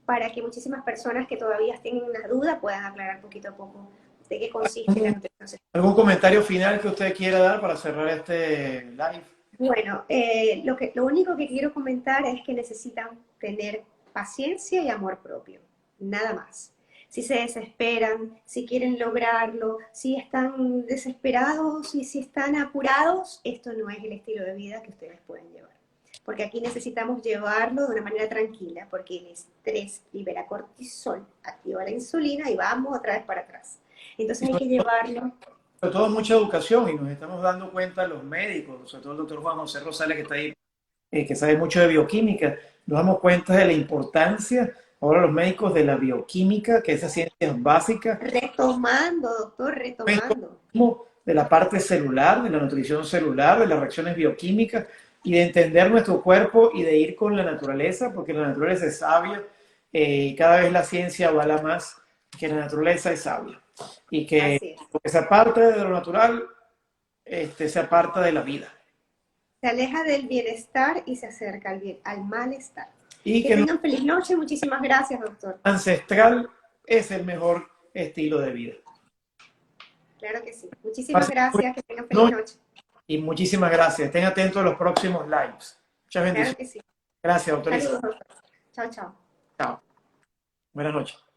Speaker 2: para que muchísimas personas que todavía tienen una duda puedan aclarar poquito a poco de qué consiste la nutrición.
Speaker 1: ¿Algún comentario final que usted quiera dar para cerrar este live?
Speaker 2: Bueno, lo único que quiero comentar es que necesitan tener paciencia y amor propio, nada más. Si se desesperan, si quieren lograrlo, si están desesperados y si están apurados, esto no es el estilo de vida que ustedes pueden llevar. Porque aquí necesitamos llevarlo de una manera tranquila, porque el estrés libera cortisol, activa la insulina y vamos otra vez para atrás. Entonces hay que llevarlo.
Speaker 1: Sobre todo mucha educación, y nos estamos dando cuenta los médicos, sobre todo el doctor Juan José Rosales, que está ahí, que sabe mucho de bioquímica, nos damos cuenta de la importancia ahora los médicos de la bioquímica, que esas ciencias básicas.
Speaker 2: Retomando, doctor, retomando.
Speaker 1: De la parte celular, de la nutrición celular, de las reacciones bioquímicas, y de entender nuestro cuerpo y de ir con la naturaleza, porque la naturaleza es sabia, y cada vez la ciencia avala más que la naturaleza es sabia. Y que se aparta de lo natural, se aparta de la vida.
Speaker 2: Se aleja del bienestar y se acerca al malestar.
Speaker 1: Y
Speaker 2: que tengan feliz noche. Muchísimas gracias, doctor.
Speaker 1: Ancestral es el mejor estilo de vida.
Speaker 2: Claro que sí. Muchísimas gracias. Que tengan feliz noche.
Speaker 1: Y muchísimas gracias. Estén atentos a los próximos lives. Muchas bendiciones.
Speaker 2: Claro que sí.
Speaker 1: Gracias, doctor.
Speaker 2: Saludos, doctor. Chao, chao.
Speaker 1: Chao. Buenas noches.